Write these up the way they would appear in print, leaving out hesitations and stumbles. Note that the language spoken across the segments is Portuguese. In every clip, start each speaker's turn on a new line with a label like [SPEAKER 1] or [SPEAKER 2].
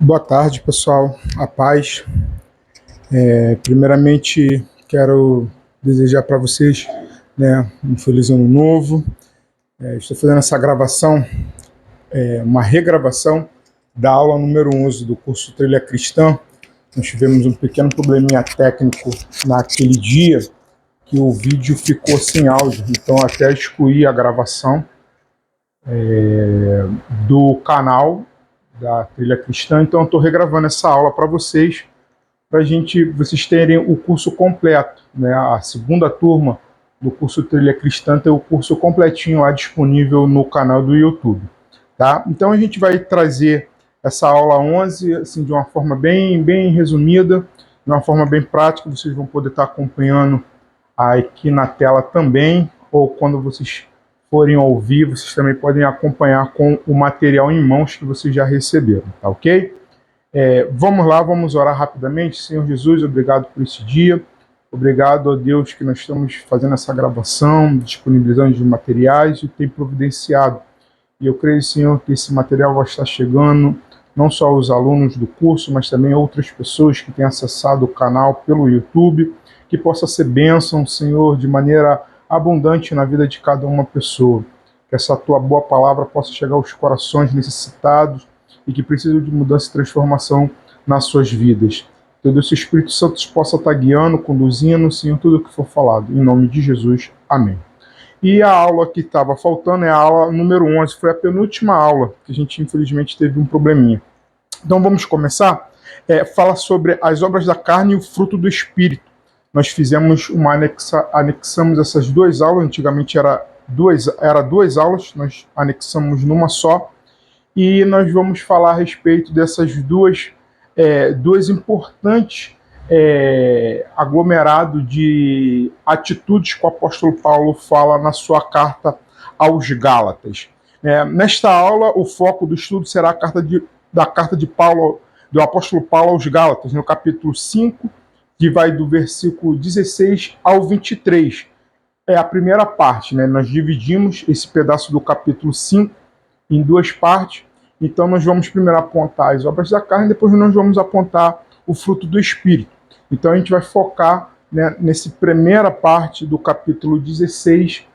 [SPEAKER 1] Boa tarde, pessoal. A paz. Primeiramente, quero desejar para vocês, um feliz ano novo. Estou fazendo essa gravação, uma regravação da aula número 11 do curso Trilha Cristã. Nós tivemos um pequeno probleminha técnico naquele dia, que o vídeo ficou sem áudio, então até excluí a gravação do canal da Trilha Cristã. Então eu estou regravando essa aula para vocês vocês terem o curso completo, né? A segunda turma do curso Trilha Cristã tem o curso completinho lá disponível no canal do YouTube, tá? Então a gente vai trazer essa aula 11 assim, de uma forma bem resumida, de uma forma bem prática. Vocês vão poder estar acompanhando aqui na tela também, ou quando vocês forem ouvir, vocês também podem acompanhar com o material em mãos que vocês já receberam, tá ok? Vamos lá, vamos orar rapidamente. Senhor Jesus, obrigado por esse dia. Obrigado a Deus que nós estamos fazendo essa gravação, disponibilizando os materiais e tem providenciado. E eu creio, Senhor, que esse material vai estar chegando não só aos alunos do curso, mas também a outras pessoas que têm acessado o canal pelo YouTube, que possa ser bênção, Senhor, de maneira abundante na vida de cada uma pessoa. Que essa tua boa palavra possa chegar aos corações necessitados e que precisam de mudança e transformação nas suas vidas. Que Deus, o Espírito Santo possa estar guiando, conduzindo, Senhor, tudo o que for falado. Em nome de Jesus. Amém. E a aula que estava faltando é a aula número 11. Foi a penúltima aula, que a gente infelizmente teve um probleminha. Então vamos começar. Fala sobre as obras da carne e o fruto do Espírito. Nós fizemos anexamos essas duas aulas. Antigamente era duas aulas, nós anexamos numa só. E nós vamos falar a respeito dessas duas importantes aglomerado de atitudes que o apóstolo Paulo fala na sua carta aos Gálatas. Nesta aula, o foco do estudo será da carta de Paulo, do apóstolo Paulo aos Gálatas, no capítulo 5, que vai do versículo 16 ao 23. É a primeira parte, né? Nós dividimos esse pedaço do capítulo 5 em duas partes. Então nós vamos primeiro apontar as obras da carne, depois nós vamos apontar o fruto do Espírito. Então a gente vai focar, né, nessa primeira parte do capítulo 16,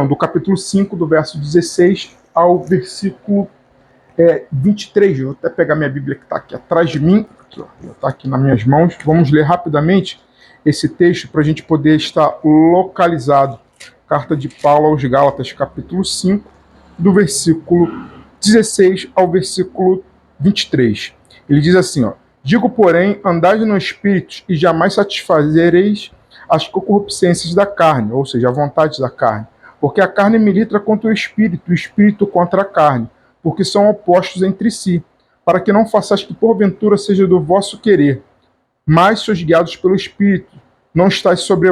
[SPEAKER 1] do capítulo 5, do verso 16 ao versículo 23. Eu vou até pegar minha Bíblia que está aqui atrás de mim, está aqui nas minhas mãos. Vamos ler rapidamente esse texto para a gente poder estar localizado. Carta de Paulo aos Gálatas, capítulo 5, do versículo 16 ao versículo 23. Ele diz assim, ó: digo, porém, andai no Espírito e jamais satisfazereis as concupiscências da carne, ou seja, a vontade da carne. Porque a carne milita contra o Espírito contra a carne, porque são opostos entre si, para que não façais que porventura seja do vosso querer, mas sois guiados pelo Espírito. Não está sob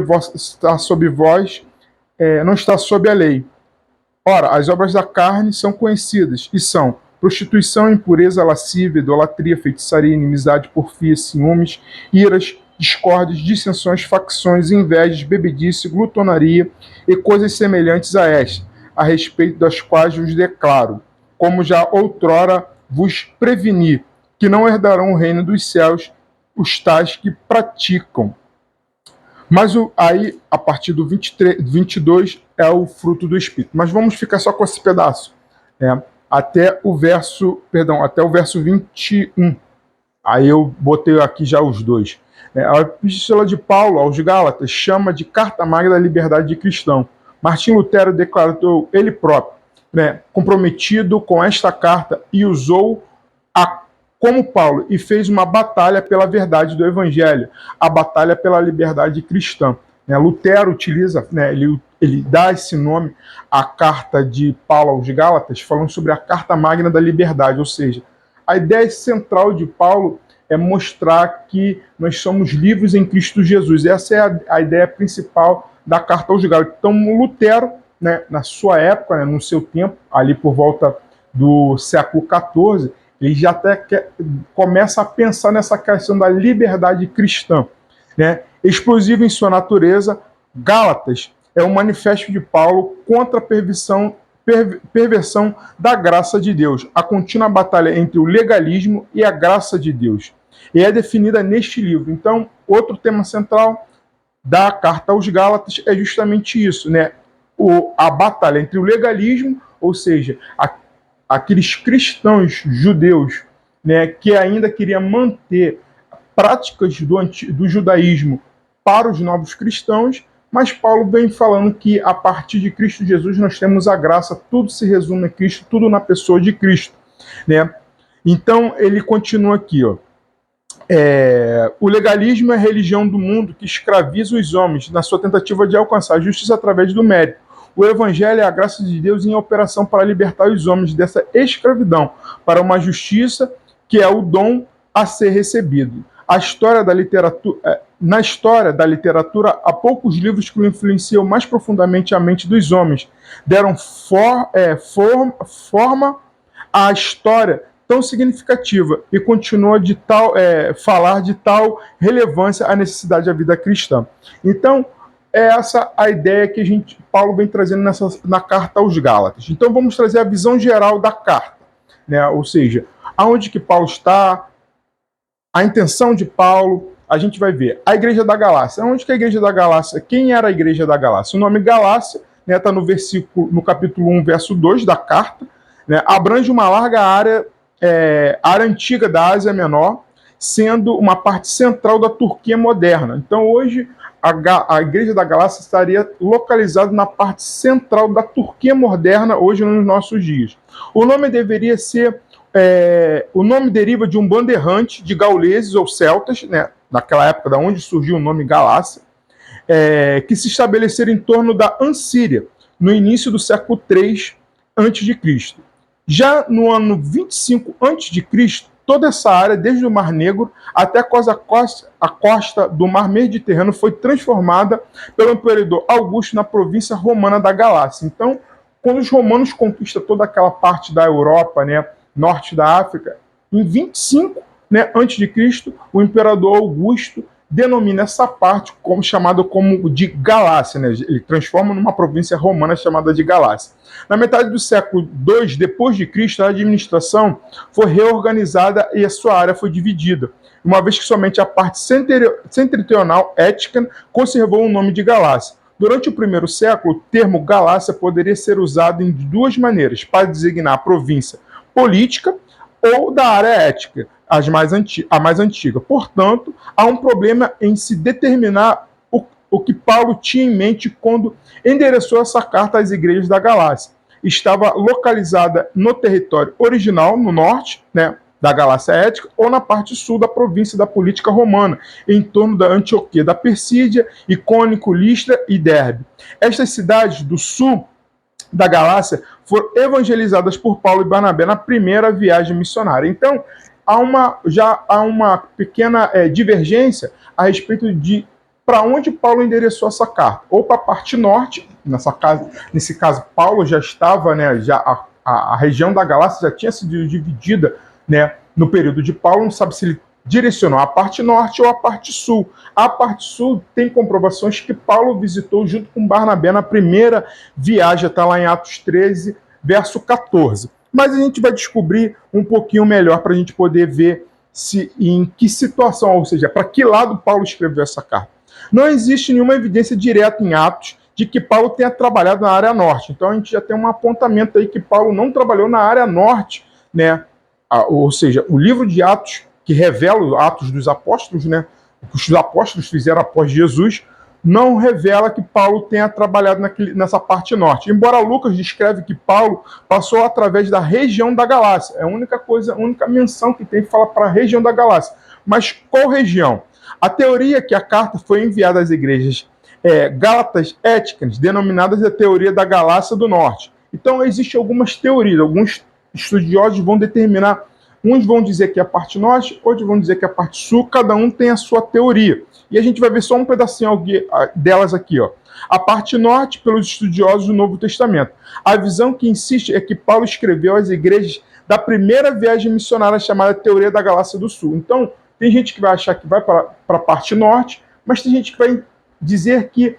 [SPEAKER 1] a lei. Ora, as obras da carne são conhecidas, e são prostituição, impureza, lascívia, idolatria, feitiçaria, inimizade, porfia, ciúmes, iras, discórdias, dissensões, facções, invejas, bebedice, glutonaria e coisas semelhantes a esta, a respeito das quais vos declaro, como já outrora vos preveni, que não herdarão o reino dos céus os tais que praticam. Mas aí, a partir do 22, é o fruto do Espírito. Mas vamos ficar só com esse pedaço, até o verso 21. Aí eu botei aqui já os dois. A epístola de Paulo aos Gálatas chama de carta magna da liberdade de cristão. Martim Lutero declarou ele próprio, comprometido com esta carta, e usou como Paulo, e fez uma batalha pela verdade do Evangelho, a batalha pela liberdade cristã. Lutero utiliza, ele dá esse nome à carta de Paulo aos Gálatas, falando sobre a carta magna da liberdade, ou seja, a ideia central de Paulo é mostrar que nós somos livres em Cristo Jesus. Essa é a ideia principal da carta aos Gálatas. Então, Lutero, na sua época, no seu tempo, ali por volta do século XIV, ele já até começa a pensar nessa questão da liberdade cristã. Explosivo em sua natureza, Gálatas é um manifesto de Paulo contra a perversão da graça de Deus, a contínua batalha entre o legalismo e a graça de Deus. E é definida neste livro. Então, outro tema central da carta aos Gálatas é justamente isso, né? A batalha entre o legalismo, ou seja, aqueles cristãos judeus, né, que ainda queriam manter práticas do judaísmo para os novos cristãos, mas Paulo vem falando que a partir de Cristo Jesus nós temos a graça, tudo se resume a Cristo, tudo na pessoa de Cristo, né? Então ele continua aqui, ó. O legalismo é a religião do mundo que escraviza os homens na sua tentativa de alcançar a justiça através do mérito. O evangelho é a graça de Deus em operação para libertar os homens dessa escravidão, para uma justiça que é o dom a ser recebido. Na história da literatura, há poucos livros que influenciam mais profundamente a mente dos homens, deram forma à história tão significativa e continua de falar de tal relevância à necessidade da vida cristã. Então, é essa a ideia que Paulo vem trazendo na carta aos Gálatas. Então, vamos trazer a visão geral da carta, né? Ou seja, aonde que Paulo está, a intenção de Paulo. A gente vai ver a igreja da Galácia. Onde que é a igreja da Galácia? Quem era a igreja da Galácia? O nome Galácia, né, está no capítulo 1, verso 2 da carta, né, abrange uma larga área antiga da Ásia Menor, sendo uma parte central da Turquia moderna. Então, hoje, a igreja da Galácia estaria localizada na parte central da Turquia moderna, hoje nos nossos dias. O nome deveria ser... o nome deriva de um bando errante de gauleses ou celtas, né, naquela época da onde surgiu o nome Galácia, que se estabeleceram em torno da Ansíria, no início do século III a.C. Já no ano 25 a.C., toda essa área, desde o Mar Negro até a costa do Mar Mediterrâneo, foi transformada pelo imperador Augusto na província romana da Galácia. Então, quando os romanos conquistam toda aquela parte da Europa, né, norte da África, em 25, né, antes de Cristo, o imperador Augusto denomina essa parte chamada como de Galácia, né? Ele transforma numa província romana chamada de Galácia. Na metade do século II depois de Cristo, a administração foi reorganizada e a sua área foi dividida, uma vez que somente a parte setentrional étnica conservou o nome de Galácia. Durante o primeiro século, o termo Galácia poderia ser usado de duas maneiras, para designar a província política ou da área étnica, a mais antiga. Portanto, há um problema em se determinar o que Paulo tinha em mente quando endereçou essa carta às igrejas da Galácia. Estava localizada no território original, no norte, né, da Galácia étnica, ou na parte sul da província da política romana, em torno da Antioquia da Persídia, Icônico, Listra e Derbe. Estas cidades do sul da Galácia foram evangelizadas por Paulo e Barnabé na primeira viagem missionária. Então, já há uma pequena divergência a respeito de para onde Paulo endereçou essa carta. Ou para a parte norte, nesse caso, Paulo já estava, né, a região da Galácia já tinha sido dividida, né, no período de Paulo, não sabe se ele direcionou a parte norte ou a parte sul. A parte sul tem comprovações que Paulo visitou junto com Barnabé na primeira viagem, está lá em Atos 13, verso 14. Mas a gente vai descobrir um pouquinho melhor para a gente poder ver em que situação, ou seja, para que lado Paulo escreveu essa carta. Não existe nenhuma evidência direta em Atos de que Paulo tenha trabalhado na área norte. Então a gente já tem um apontamento aí que Paulo não trabalhou na área norte, né? Ou seja, o livro de Atos, que revela os Atos dos Apóstolos, né? O que os apóstolos fizeram após Jesus, não revela que Paulo tenha trabalhado nessa parte norte. Embora Lucas descreve que Paulo passou através da região da Galácia. É a única menção que tem que falar para a região da Galácia. Mas qual região? A teoria é que a carta foi enviada às igrejas gálatas étnicas, denominadas a teoria da Galácia do Norte. Então, existem algumas teorias, alguns estudiosos vão determinar, uns vão dizer que é a parte norte, outros vão dizer que é a parte sul, cada um tem a sua teoria. E a gente vai ver só um pedacinho delas aqui, ó. A parte norte, pelos estudiosos do Novo Testamento. A visão que insiste é que Paulo escreveu às igrejas da primeira viagem missionária chamada Teoria da Galácia do Sul. Então, tem gente que vai achar que vai para a parte norte, mas tem gente que vai dizer que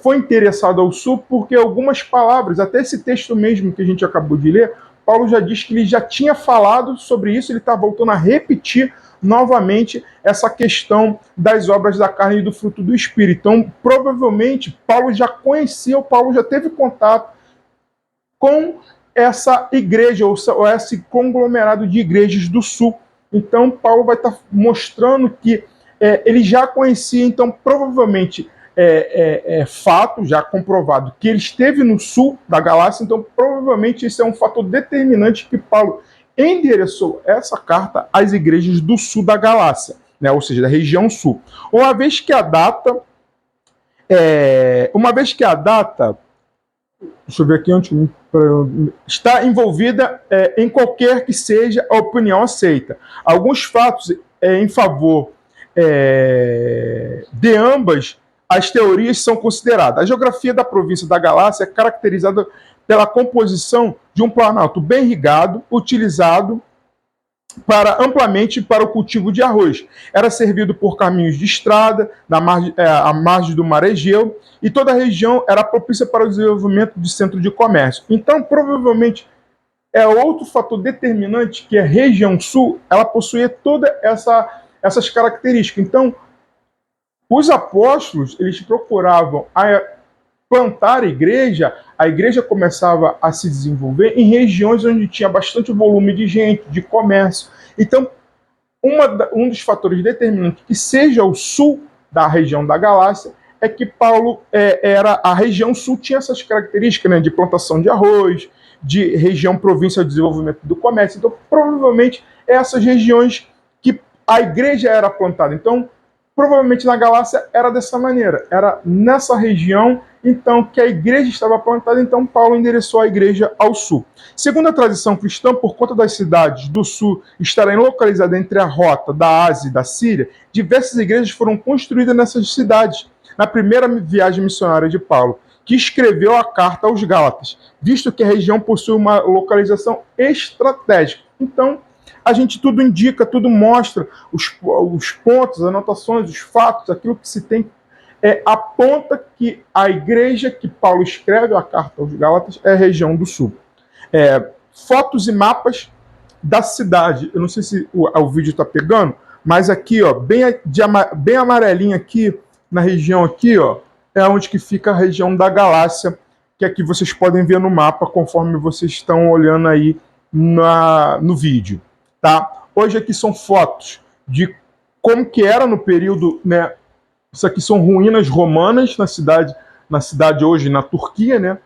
[SPEAKER 1] foi interessado ao sul porque algumas palavras, até esse texto mesmo que a gente acabou de ler, Paulo já diz que ele já tinha falado sobre isso, ele está voltando a repetir novamente essa questão das obras da carne e do fruto do Espírito. Então, provavelmente, Paulo já conhecia, Paulo já teve contato com essa igreja, ou esse conglomerado de igrejas do sul. Então, Paulo vai estar mostrando que ele já conhecia, então, provavelmente, fato, já comprovado, que ele esteve no sul da Galácia, então, provavelmente, esse é um fator determinante que Paulo endereçou essa carta às igrejas do sul da Galácia, né, ou seja, da região sul. Uma vez que a data, deixa eu ver aqui onde está envolvida em qualquer que seja a opinião aceita. Alguns fatos em favor de ambas as teorias são consideradas. A geografia da província da Galácia é caracterizada pela composição de um planalto bem irrigado, utilizado amplamente para o cultivo de arroz. Era servido por caminhos de estrada, à margem do mar Egeu, e toda a região era propícia para o desenvolvimento de centro de comércio. Então, provavelmente, é outro fator determinante que a região sul, ela possuía todas essas características. Então, os apóstolos, eles procuravam plantar a igreja começava a se desenvolver em regiões onde tinha bastante volume de gente, de comércio. Então, um dos fatores determinantes que seja o sul da região da Galácia é que Paulo a região sul tinha essas características, né, de plantação de arroz, de região província de desenvolvimento do comércio. Então, provavelmente, essas regiões que a igreja era plantada. Então, provavelmente na Galácia era dessa maneira, era nessa região, então, que a igreja estava plantada, então Paulo endereçou a igreja ao sul. Segundo a tradição cristã, por conta das cidades do sul estarem localizadas entre a rota da Ásia e da Síria, diversas igrejas foram construídas nessas cidades, na primeira viagem missionária de Paulo, que escreveu a carta aos Gálatas, visto que a região possui uma localização estratégica. Então, a gente tudo indica, tudo mostra, os pontos, as anotações, os fatos, aquilo que se tem, aponta que a igreja que Paulo escreve a carta aos Gálatas é a região do sul. Fotos e mapas da cidade. Eu não sei se o vídeo está pegando, mas aqui, ó, bem amarelinho aqui, na região aqui, ó, é onde que fica a região da Galácia, que aqui vocês podem ver no mapa, conforme vocês estão olhando aí no vídeo. Tá? Hoje aqui são fotos de como que era no período, né? Isso aqui são ruínas romanas na cidade hoje na Turquia, né?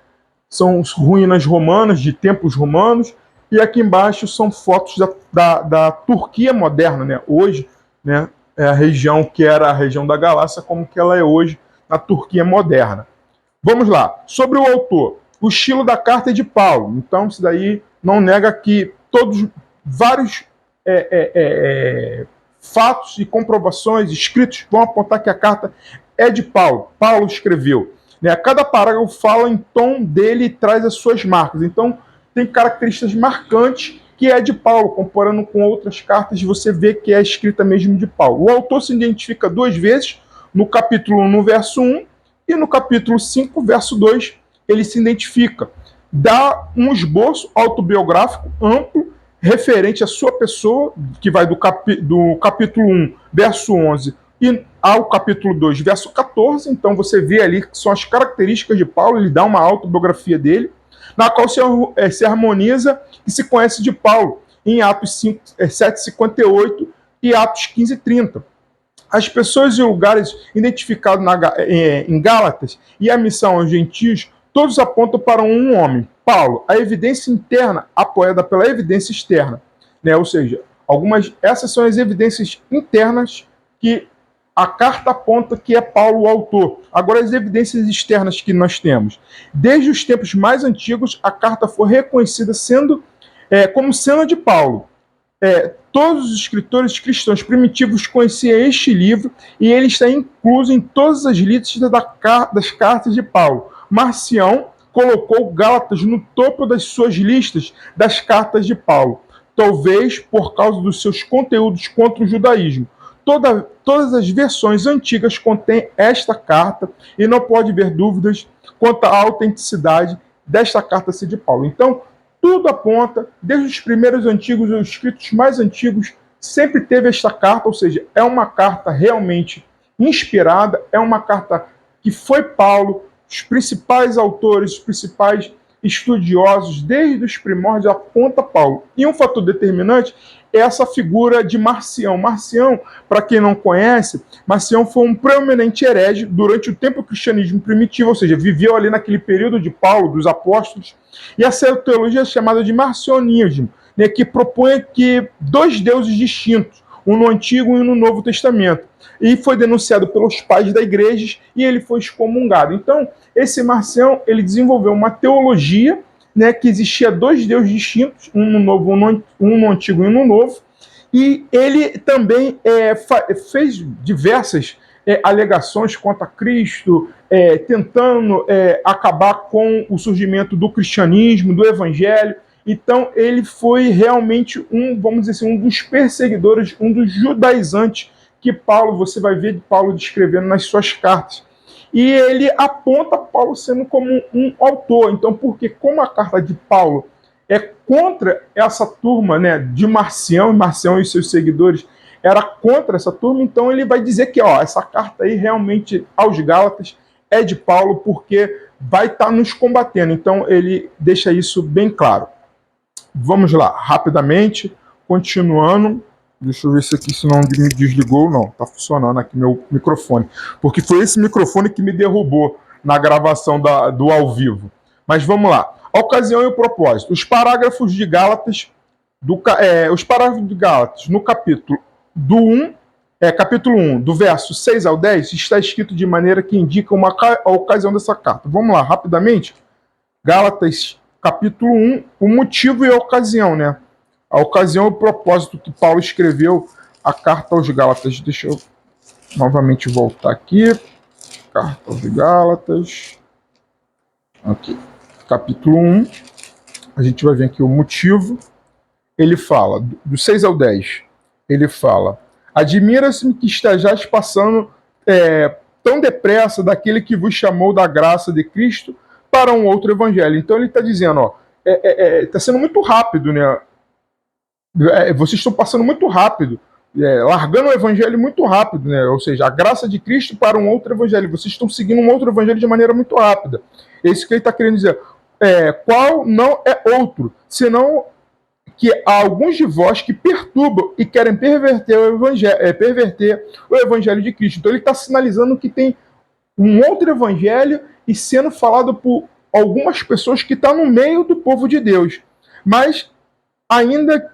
[SPEAKER 1] São ruínas romanas, de templos romanos, e aqui embaixo são fotos da Turquia moderna, né? Hoje, né? É a região que era a região da Galácia, como que ela é hoje na Turquia moderna. Vamos lá. Sobre o autor. O estilo da carta é de Paulo. Então, isso daí não nega que vários fatos e comprovações escritos vão apontar que a carta é de Paulo. Paulo escreveu. Né? Cada parágrafo fala em tom dele e traz as suas marcas. Então, tem características marcantes que é de Paulo. Comparando com outras cartas, você vê que é escrita mesmo de Paulo. O autor se identifica 2 vezes, no capítulo 1, no verso 1, e no capítulo 5, verso 2, ele se identifica. Dá um esboço autobiográfico amplo, referente à sua pessoa, que vai do capítulo 1, verso 11, e ao capítulo 2, verso 14. Então você vê ali que são as características de Paulo, ele dá uma autobiografia dele, na qual se harmoniza e se conhece de Paulo, em Atos 7,58 e Atos 15,30. As pessoas e lugares identificados em Gálatas e a missão aos gentios, todos apontam para um homem, Paulo. A evidência interna apoiada pela evidência externa, né? Ou seja, essas são as evidências internas que a carta aponta que é Paulo o autor. Agora, as evidências externas que nós temos. Desde os tempos mais antigos, a carta foi reconhecida como sendo de Paulo. Todos os escritores cristãos primitivos conheciam este livro e ele está incluso em todas as listas das cartas de Paulo. Marcião colocou Gálatas no topo das suas listas das cartas de Paulo, talvez por causa dos seus conteúdos contra o judaísmo. todas as versões antigas contêm esta carta e não pode haver dúvidas quanto à autenticidade desta carta ser de Paulo. Então, tudo aponta, desde os primeiros antigos, os escritos mais antigos, sempre teve esta carta, ou seja, é uma carta realmente inspirada, é uma carta que foi Paulo, os principais autores, os principais estudiosos, desde os primórdios, aponta Paulo. E um fator determinante é essa figura de Marcião. Marcião, para quem não conhece, Marcião foi um preeminente herege durante o tempo do cristianismo primitivo, ou seja, viveu ali naquele período de Paulo, dos apóstolos, e essa teologia é chamada de marcionismo, né, que propõe que dois deuses distintos, um no Antigo e um no Novo Testamento. E foi denunciado pelos pais da igreja e ele foi excomungado. Então, esse Marcião, ele desenvolveu uma teologia, né, que existia dois deuses distintos, um no Novo, um no Antigo e um no Novo, e ele também fez diversas alegações contra Cristo, tentando acabar com o surgimento do cristianismo, do evangelho. Então, ele foi realmente vamos dizer assim, um dos perseguidores, um dos judaizantes que Paulo, você vai ver Paulo descrevendo nas suas cartas. E ele aponta Paulo sendo como um autor. Então, porque como a carta de Paulo é contra essa turma, né, de Marcião e seus seguidores, era contra essa turma, então ele vai dizer que essa carta aí realmente aos Gálatas é de Paulo, porque vai estar nos combatendo. Então, ele deixa isso bem claro. Vamos lá, rapidamente, continuando. Deixa eu ver se aqui se não me desligou. Não, tá funcionando aqui meu microfone. Porque foi esse microfone que me derrubou na gravação do ao vivo. Mas vamos lá. A ocasião e o propósito. Os parágrafos de Gálatas, no capítulo 1, do verso 6 ao 10, está escrito de maneira que indica a ocasião dessa carta. Vamos lá, rapidamente. Gálatas, capítulo 1, o motivo e a ocasião, né? A ocasião e o propósito que Paulo escreveu a carta aos Gálatas. Deixa eu novamente voltar aqui. Carta aos Gálatas. Aqui. Capítulo 1. A gente vai ver aqui o motivo. Ele fala, do 6 ao 10, ele fala: admira-se que estejais passando tão depressa daquele que vos chamou da graça de Cristo para um outro evangelho. Então ele está dizendo, está sendo muito rápido, né? Vocês estão passando muito rápido, largando o evangelho muito rápido, né? Ou seja, a graça de Cristo para um outro evangelho. Vocês estão seguindo um outro evangelho de maneira muito rápida. É isso que ele está querendo dizer. Qual não é outro, senão que há alguns de vós que perturbam e querem perverter o evangelho de Cristo. Então ele está sinalizando que tem um outro evangelho e sendo falado por algumas pessoas que estão no meio do povo de Deus. Mas ainda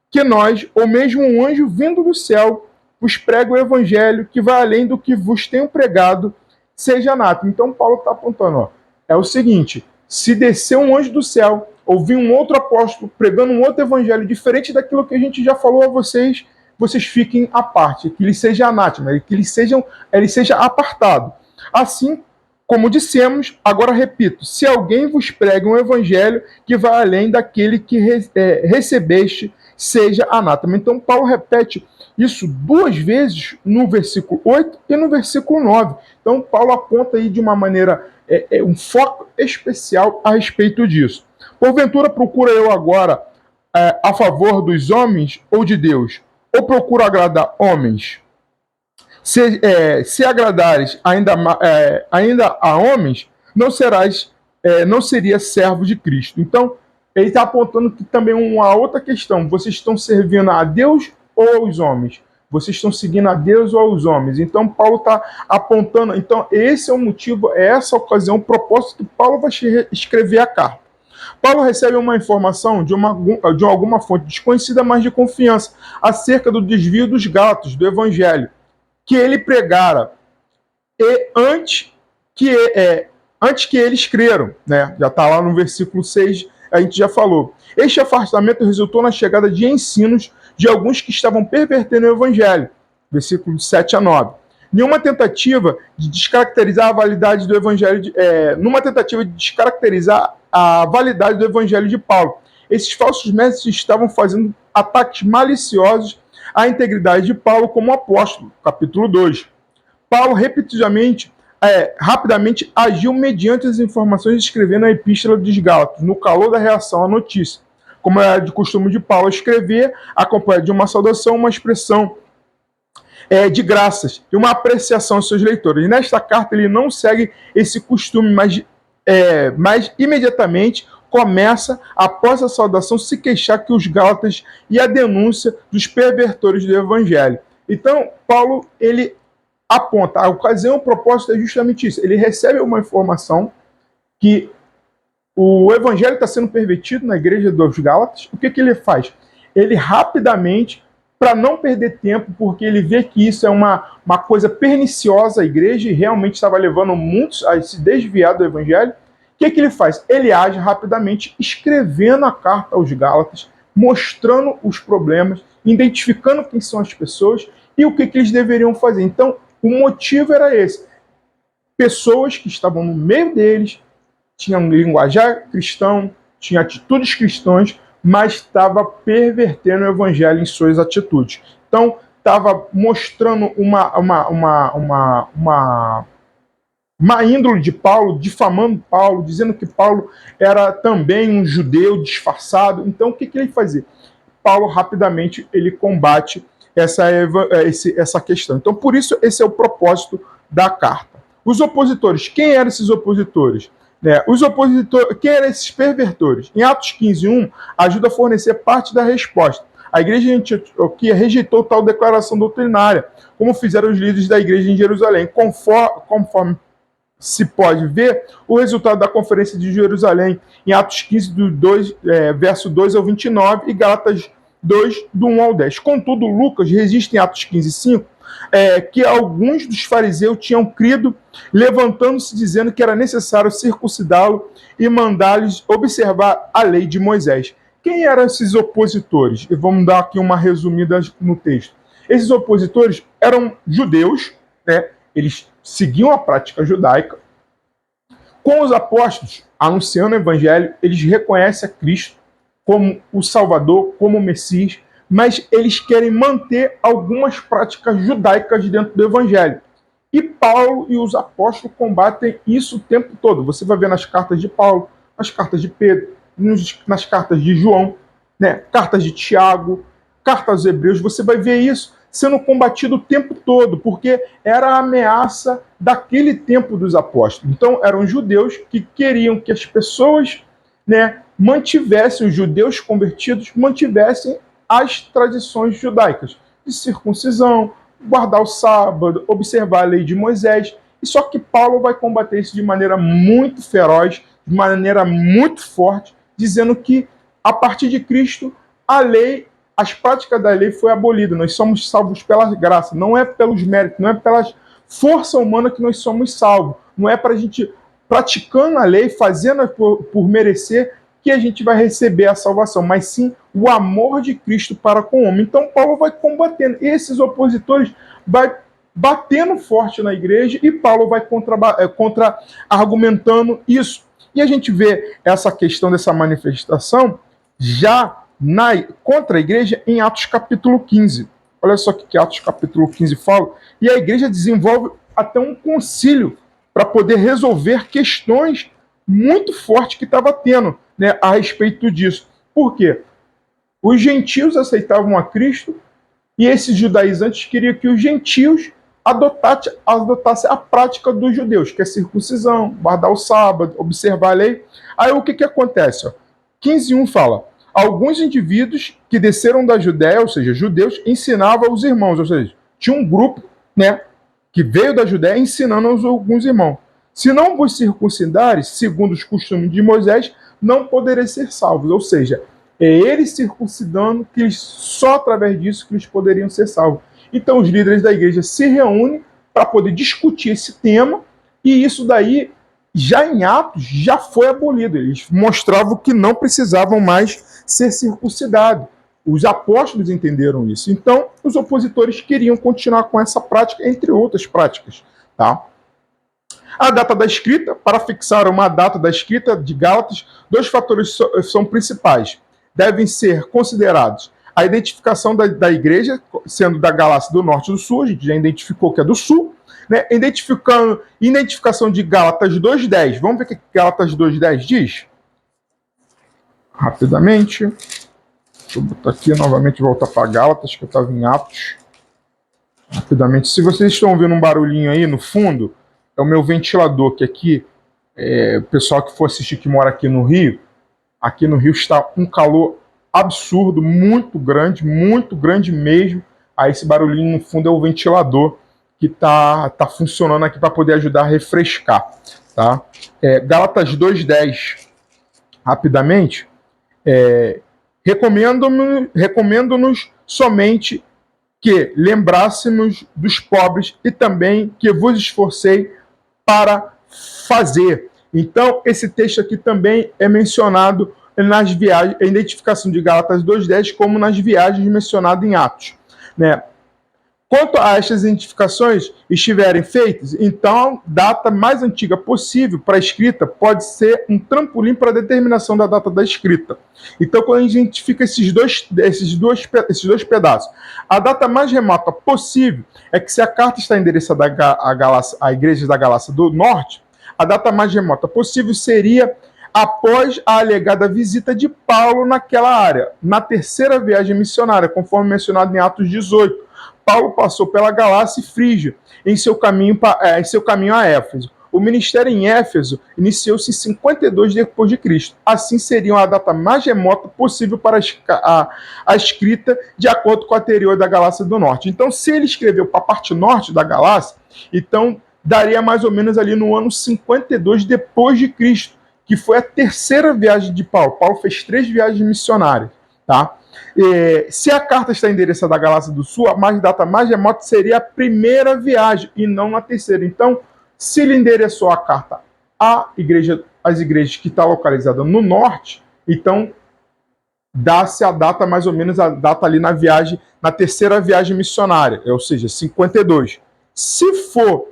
[SPEAKER 1] que nós, ou mesmo um anjo vindo do céu, vos prega o evangelho que vai além do que vos tenho pregado, seja anátema. Então Paulo está apontando, é o seguinte: se descer um anjo do céu, ou vir um outro apóstolo pregando um outro evangelho diferente daquilo que a gente já falou a vocês, vocês fiquem à parte, que ele seja anátema, que ele seja apartado. Assim como dissemos, agora repito, se alguém vos prega um evangelho que vai além daquele que recebeste, seja anátema. Então Paulo repete isso duas vezes no versículo 8 e no versículo 9. Então Paulo aponta aí de uma maneira, um foco especial a respeito disso. Porventura procura eu agora a favor dos homens ou de Deus? Ou procuro agradar homens? Se agradares ainda a homens, não seria servo de Cristo. Então, ele está apontando que também uma outra questão. Vocês estão servindo a Deus ou aos homens? Vocês estão seguindo a Deus ou aos homens? Então, Paulo está apontando. Então, esse é o motivo, é essa ocasião, o propósito que Paulo vai escrever a carta. Paulo recebe uma informação de alguma fonte desconhecida, mas de confiança, acerca do desvio dos Gálatas, do evangelho, que ele pregara antes que eles creram, né? Já está lá no versículo 6, a gente já falou. Este afastamento resultou na chegada de ensinos de alguns que estavam pervertendo o evangelho, versículo 7 a 9. Numa tentativa de descaracterizar a validade do evangelho, de Paulo, esses falsos mestres estavam fazendo ataques maliciosos a integridade de Paulo como apóstolo, capítulo 2. Paulo rapidamente agiu mediante as informações escrevendo a Epístola dos Gálatas, no calor da reação à notícia. Como era de costume de Paulo escrever, acompanhado de uma saudação, uma expressão de graças e uma apreciação aos seus leitores. E nesta carta ele não segue esse costume, mas imediatamente começa, após a saudação, se queixar que os Gálatas e a denúncia dos pervertores do Evangelho. Então, Paulo, ele aponta, a ocasião, o propósito é justamente isso. Ele recebe uma informação que o Evangelho está sendo pervertido na igreja dos Gálatas. O que ele faz? Ele rapidamente, para não perder tempo, porque ele vê que isso é uma coisa perniciosa à igreja e realmente estava levando muitos a se desviar do Evangelho, o que ele faz? Ele age rapidamente escrevendo a carta aos Gálatas, mostrando os problemas, identificando quem são as pessoas e o que eles deveriam fazer. Então, o motivo era esse. Pessoas que estavam no meio deles, tinham linguajar cristão, tinham atitudes cristãs, mas estava pervertendo o evangelho em suas atitudes. Então, estava mostrando uma índole de Paulo, difamando Paulo, dizendo que Paulo era também um judeu disfarçado. Então, o que ele fazia? Paulo, rapidamente, ele combate essa questão. Então, por isso, esse é o propósito da carta. Os opositores, quem eram esses opositores? Os opositores, quem eram esses pervertores? Em Atos 15:1, ajuda a fornecer parte da resposta. A igreja de Antioquia rejeitou tal declaração doutrinária, como fizeram os líderes da igreja em Jerusalém. Conforme se pode ver, o resultado da conferência de Jerusalém, em Atos 15, verso 2 ao 29, e Gálatas 2, do 1 ao 10. Contudo, Lucas registra em Atos 15:5, que alguns dos fariseus tinham crido, levantando-se dizendo que era necessário circuncidá-lo e mandar-lhes observar a lei de Moisés. Quem eram esses opositores? E vamos dar aqui uma resumida no texto. Esses opositores eram judeus, eles seguiam a prática judaica. Com os apóstolos, anunciando o evangelho, eles reconhecem a Cristo como o Salvador, como o Messias, mas eles querem manter algumas práticas judaicas dentro do evangelho. E Paulo e os apóstolos combatem isso o tempo todo. Você vai ver nas cartas de Paulo, nas cartas de Pedro, nas cartas de João, cartas de Tiago, cartas aos Hebreus, você vai ver isso sendo combatido o tempo todo, porque era a ameaça daquele tempo dos apóstolos. Então, eram judeus que queriam que as pessoas mantivessem, os judeus convertidos, mantivessem as tradições judaicas de circuncisão, guardar o sábado, observar a lei de Moisés. E só que Paulo vai combater isso de maneira muito feroz, de maneira muito forte, dizendo que a partir de Cristo a lei, as práticas da lei foi abolida. Nós somos salvos pela graça, não é pelos méritos, não é pela força humana que nós somos salvos. Não é para a gente praticando a lei, fazendo por merecer, que a gente vai receber a salvação, mas sim o amor de Cristo para com o homem. Então Paulo vai combatendo. Esses opositores vai batendo forte na igreja e Paulo vai contra-argumentando isso. E a gente vê essa questão dessa manifestação já contra a igreja em Atos capítulo 15. Olha só o que Atos capítulo 15 fala. E a igreja desenvolve até um concílio para poder resolver questões muito fortes que estava tendo a respeito disso. Por quê? Os gentios aceitavam a Cristo e esses judaizantes queriam que os gentios adotassem a prática dos judeus, que é circuncisão, guardar o sábado, observar a lei. Aí o que acontece? 15:1 fala: alguns indivíduos que desceram da Judéia, ou seja, judeus, ensinavam aos irmãos, ou seja, tinha um grupo que veio da Judéia ensinando aos alguns irmãos. Se não vos circuncidares, segundo os costumes de Moisés, não podereis ser salvos. Ou seja, é eles circuncidando que só através disso que eles poderiam ser salvos. Então os líderes da igreja se reúnem para poder discutir esse tema, e isso daí, já em Atos, já foi abolido. Eles mostravam que não precisavam mais ser circuncidados. Os apóstolos entenderam isso. Então, os opositores queriam continuar com essa prática, entre outras práticas. Tá? A data da escrita, para fixar uma data da escrita de Gálatas, dois fatores são principais. Devem ser considerados A identificação da igreja, sendo da Galácia do Norte e do Sul, a gente já identificou que é do Sul, né? Identificação de Gálatas 2:10. Vamos ver o que Gálatas 2:10 diz? Rapidamente. Deixa eu botar aqui novamente, voltar para Gálatas, que eu estava em Atos. Rapidamente. Se vocês estão ouvindo um barulhinho aí no fundo, é o meu ventilador, que aqui, o pessoal que for assistir que mora aqui no Rio está um calor absurdo, muito grande mesmo. Aí esse barulhinho no fundo é o ventilador que tá funcionando aqui para poder ajudar a refrescar, tá? Gálatas 2:10, rapidamente, recomendo-nos somente que lembrássemos dos pobres e também que vos esforcei para fazer. Então, esse texto aqui também é mencionado nas viagens, a identificação de Gálatas 2:10 como nas viagens mencionadas em Atos, né? Quanto a estas identificações estiverem feitas, então a data mais antiga possível para a escrita pode ser um trampolim para a determinação da data da escrita. Então, quando a gente identifica esses dois pedaços, a data mais remota possível é que, se a carta está endereçada à igreja da Galácia do Norte, a data mais remota possível seria após a alegada visita de Paulo naquela área, na terceira viagem missionária, conforme mencionado em Atos 18. Paulo passou pela Galácia e Frígia em seu caminho a Éfeso. O ministério em Éfeso iniciou-se em 52 depois de Cristo. Assim seria a data mais remota possível para a escrita, de acordo com a teoria da Galácia do Norte. Então, se ele escreveu para a parte norte da Galácia, então daria mais ou menos ali no ano 52 depois de Cristo, que foi a terceira viagem de Paulo. Paulo fez 3 viagens missionárias, tá? Se a carta está endereçada à Galácia do Sul, a data mais remota seria a primeira viagem e não a terceira. Então, se ele endereçou a carta às igrejas que está localizada no norte, então dá-se a data, mais ou menos a data ali na terceira viagem missionária, ou seja, 52. Se for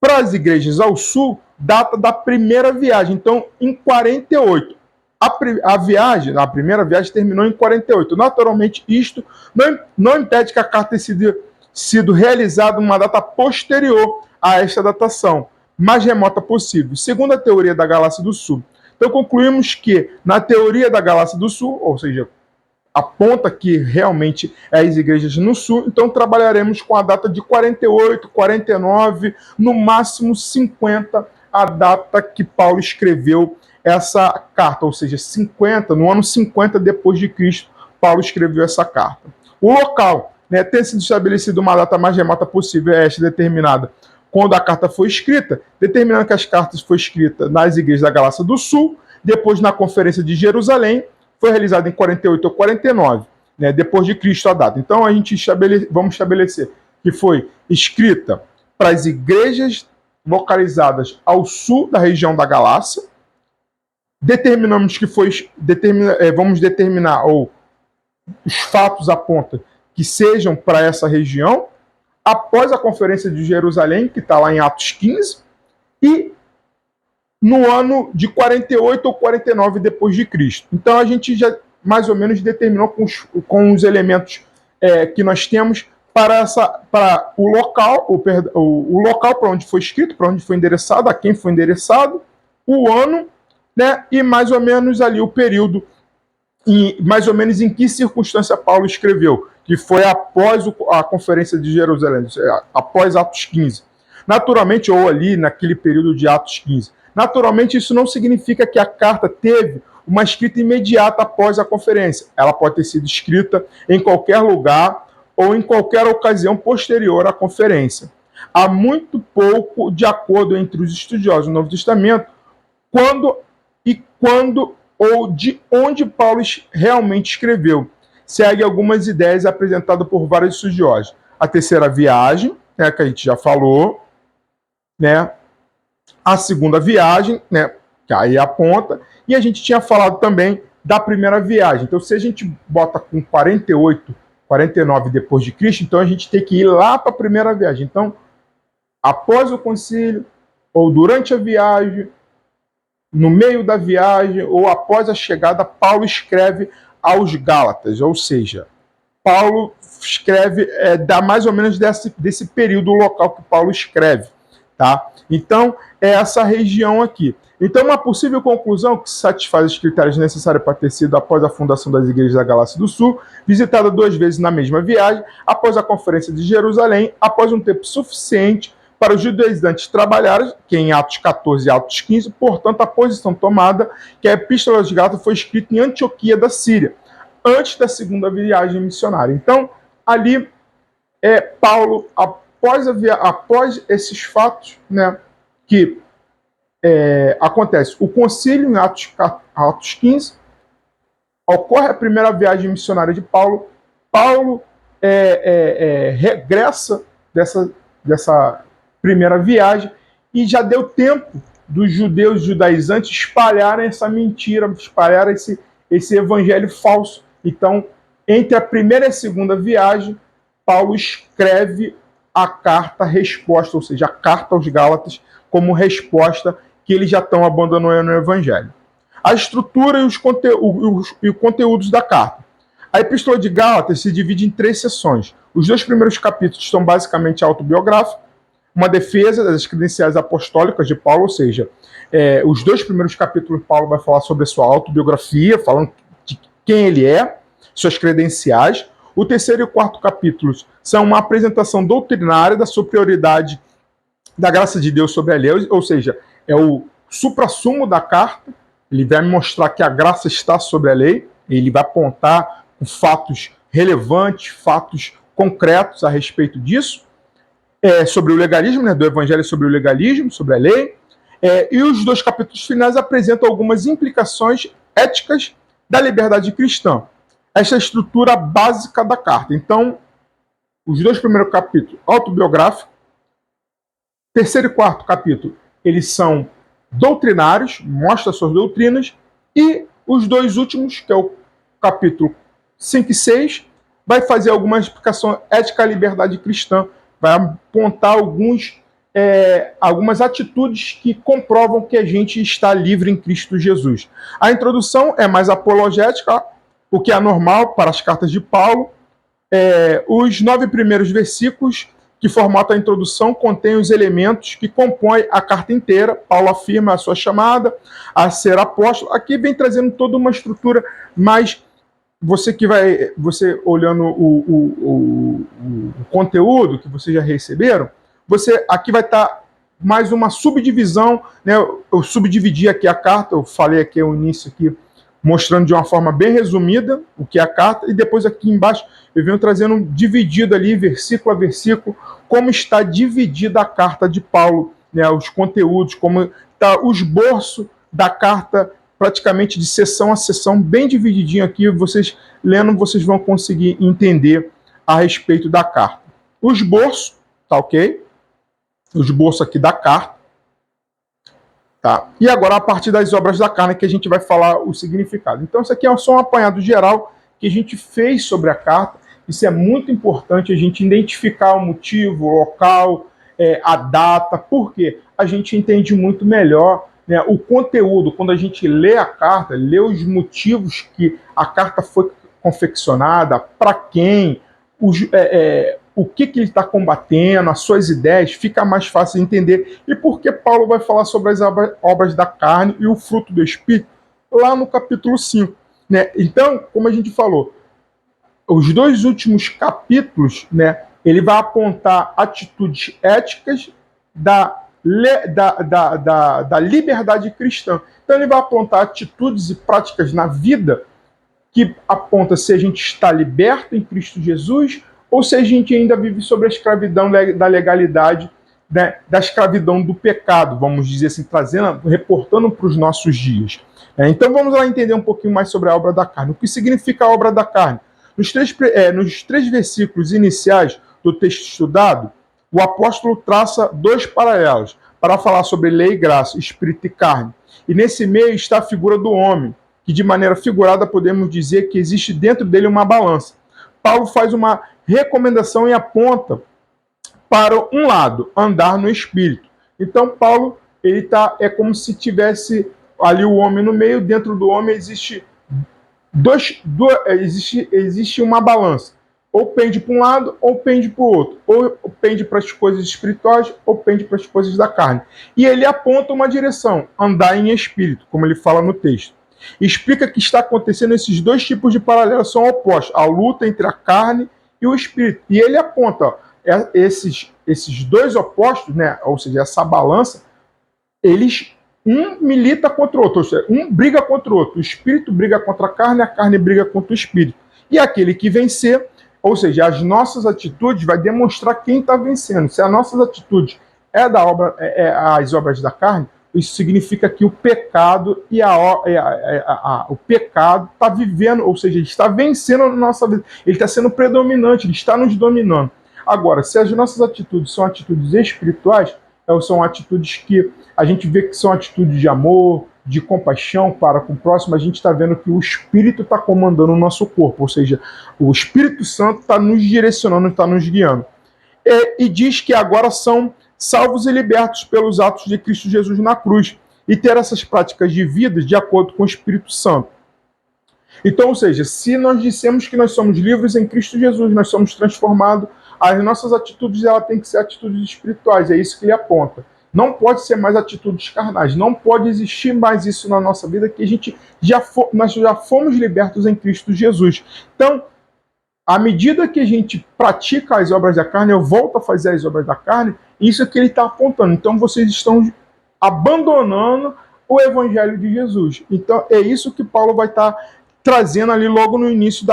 [SPEAKER 1] para as igrejas ao sul, data da primeira viagem, então em 48. A primeira viagem terminou em 48. Naturalmente, isto não impede que a carta tenha sido realizada em uma data posterior a esta datação, mais remota possível, segundo a teoria da Galácia do Sul. Então, concluímos que, na teoria da Galácia do Sul, ou seja, aponta que realmente é as igrejas no sul, então trabalharemos com a data de 48, 49, no máximo 50, a data que Paulo escreveu essa carta, ou seja, 50, no ano 50 depois de Cristo, Paulo escreveu essa carta. O local, né, ter sido estabelecido uma data mais remota possível, é esta determinada quando a carta foi escrita, determinando que as cartas foram escritas nas igrejas da Galácia do Sul, depois na Conferência de Jerusalém, foi realizada em 48 ou 49, né, depois de Cristo a data. Então, vamos estabelecer que foi escrita para as igrejas localizadas ao sul da região da Galácia. Determinamos que vamos determinar, ou os fatos apontam que sejam para essa região, após a Conferência de Jerusalém, que está lá em Atos 15, e no ano de 48 ou 49 depois de Cristo. Então a gente já mais ou menos determinou com os elementos que nós temos para o local, o local para onde foi escrito, para onde foi endereçado, a quem foi endereçado, o ano, né, e mais ou menos ali o período, mais ou menos em que circunstância Paulo escreveu, que foi após a Conferência de Jerusalém, após Atos 15. Naturalmente, ou ali naquele período de Atos 15. Naturalmente, isso não significa que a carta teve uma escrita imediata após a conferência. Ela pode ter sido escrita em qualquer lugar ou em qualquer ocasião posterior à conferência. Há muito pouco de acordo entre os estudiosos do Novo Testamento quando ou de onde Paulo realmente escreveu. Segue algumas ideias apresentadas por vários estudiosos. A terceira viagem, né, que a gente já falou, né? A segunda viagem, né, que aí aponta, e a gente tinha falado também da primeira viagem. Então, se a gente bota com 48, 49 depois de Cristo, então a gente tem que ir lá para a primeira viagem. Então, após o concílio, ou durante a viagem, no meio da viagem, ou após a chegada, Paulo escreve aos Gálatas, ou seja, Paulo escreve, dá mais ou menos desse período local que Paulo escreve, tá? Então, é essa região aqui. Então, uma possível conclusão que satisfaz os critérios necessários para ter sido após a fundação das igrejas da Galácia do Sul, visitada 2 vezes na mesma viagem, após a Conferência de Jerusalém, após um tempo suficiente para os judaizantes trabalharem, que em Atos 14 e Atos 15, portanto, a posição tomada que a Epístola aos Gálatas foi escrita em Antioquia da Síria, antes da segunda viagem missionária. Então, ali, Paulo, após esses fatos, né, que acontece o concílio em Atos 15, ocorre a primeira viagem missionária de Paulo, Paulo regressa dessa primeira viagem e já deu tempo dos judeus judaizantes espalharem essa mentira, espalharem esse evangelho falso. Então, entre a primeira e a segunda viagem, Paulo escreve a carta-resposta, ou seja, a carta aos Gálatas, como resposta que eles já estão abandonando o evangelho. A estrutura e os conteúdos da carta. A Epístola de Gálatas se divide em 3 seções. Os 2 primeiros capítulos são basicamente autobiográficos, uma defesa das credenciais apostólicas de Paulo, ou seja, os 2 primeiros capítulos Paulo vai falar sobre a sua autobiografia, falando de quem ele é, suas credenciais. O 3º e o 4º capítulos são uma apresentação doutrinária da superioridade da graça de Deus sobre a lei, ou seja, é o suprassumo da carta. Ele vai mostrar que a graça está sobre a lei, ele vai apontar fatos relevantes, fatos concretos a respeito disso, sobre o legalismo, né, do evangelho sobre o legalismo, sobre a lei, e os 2 capítulos finais apresentam algumas implicações éticas da liberdade cristã. Essa é a estrutura básica da carta. Então, os 2 primeiros capítulos, autobiográfico, 3º e 4º capítulo, eles são doutrinários, mostra suas doutrinas, e os 2 últimos, que é o capítulo 5 e 6, vai fazer alguma explicação ética à liberdade cristã, vai apontar algumas atitudes que comprovam que a gente está livre em Cristo Jesus. A introdução é mais apologética, o que é normal para as cartas de Paulo. Os 9 primeiros versículos que formatam a introdução contêm os elementos que compõem a carta inteira. Paulo afirma a sua chamada a ser apóstolo. Aqui vem trazendo toda uma estrutura, mas você olhando o conteúdo que vocês já receberam, aqui vai estar mais uma subdivisão, né? Eu subdividi aqui a carta, eu falei aqui o início aqui, mostrando de uma forma bem resumida o que é a carta, e depois aqui embaixo eu venho trazendo dividido ali, versículo a versículo, como está dividida a carta de Paulo, né? Os conteúdos, como está o esboço da carta, praticamente de seção a seção, bem divididinho aqui. Vocês lendo, vocês vão conseguir entender a respeito da carta. O esboço, tá ok? O esboço aqui da carta. Tá? E agora, a partir das obras da carne, que a gente vai falar o significado. Então, isso aqui é só um apanhado geral que a gente fez sobre a carta. Isso é muito importante, a gente identificar o motivo, o local, a data, porque a gente entende muito melhor, né, o conteúdo. Quando a gente lê a carta, lê os motivos que a carta foi confeccionada, para quem, o que ele está combatendo, as suas ideias, fica mais fácil de entender. E por que Paulo vai falar sobre as obras da carne e o fruto do Espírito lá no capítulo 5. Né? Então, como a gente falou, os 2 últimos capítulos, né, ele vai apontar atitudes éticas da liberdade cristã. Então ele vai apontar atitudes e práticas na vida que aponta se a gente está liberto em Cristo Jesus ou se a gente ainda vive sob a escravidão da legalidade, né, da escravidão do pecado, vamos dizer assim, reportando para os nossos dias. Então vamos lá entender um pouquinho mais sobre a obra da carne. O que significa a obra da carne? Nos 3 versículos iniciais do texto estudado, o apóstolo traça 2 paralelos para falar sobre lei e graça, espírito e carne. E nesse meio está a figura do homem, que de maneira figurada podemos dizer que existe dentro dele uma balança. Paulo faz uma recomendação e aponta para um lado, andar no espírito. Então Paulo, é como se tivesse ali o homem no meio, dentro do homem existe existe uma balança. Ou pende para um lado, ou pende para o outro. Ou pende para as coisas espirituais, ou pende para as coisas da carne. E ele aponta uma direção, andar em espírito, como ele fala no texto. Explica que está acontecendo esses dois tipos de paralelos são opostos, a luta entre a carne e o espírito. E ele aponta, ó, esses dois opostos, né, ou seja, essa balança, eles um milita contra o outro, ou seja, um briga contra o outro. O espírito briga contra a carne briga contra o espírito. E aquele que vencer, ou seja, as nossas atitudes vai demonstrar quem está vencendo. Se as nossas atitudes as obras da carne, isso significa que o pecado o pecado está vivendo, ou seja, ele está vencendo na nossa vida. Ele está sendo predominante, ele está nos dominando. Agora, se as nossas atitudes são atitudes espirituais, são atitudes que a gente vê que são atitudes de amor, de compaixão para com o próximo, a gente está vendo que o Espírito está comandando o nosso corpo, ou seja, o Espírito Santo está nos direcionando, está nos guiando. E diz que agora são salvos e libertos pelos atos de Cristo Jesus na cruz, e ter essas práticas de vida de acordo com o Espírito Santo. Então, ou seja, se nós dissemos que nós somos livres em Cristo Jesus, nós somos transformados, as nossas atitudes têm que ser atitudes espirituais, é isso que ele aponta. Não pode ser mais atitudes carnais, não pode existir mais isso na nossa vida, que nós já fomos libertos em Cristo Jesus. Então, à medida que a gente pratica as obras da carne, eu volto a fazer as obras da carne, isso é que ele está apontando. Então, vocês estão abandonando o Evangelho de Jesus. Então, é isso que Paulo vai estar trazendo ali logo no início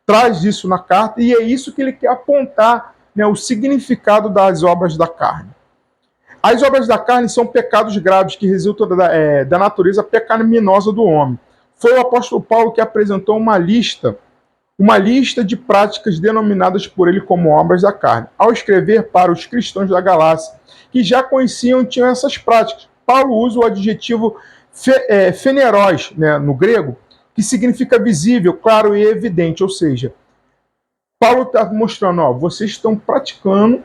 [SPEAKER 1] traz isso na carta, e é isso que ele quer apontar, né, o significado das obras da carne. As obras da carne são pecados graves que resultam da natureza pecaminosa do homem. Foi o apóstolo Paulo que apresentou uma lista de práticas denominadas por ele como obras da carne, ao escrever para os cristãos da Galácia, que já conheciam e tinham essas práticas. Paulo usa o adjetivo feneros, né, no grego, que significa visível, claro e evidente, ou seja, Paulo está mostrando, ó, vocês estão praticando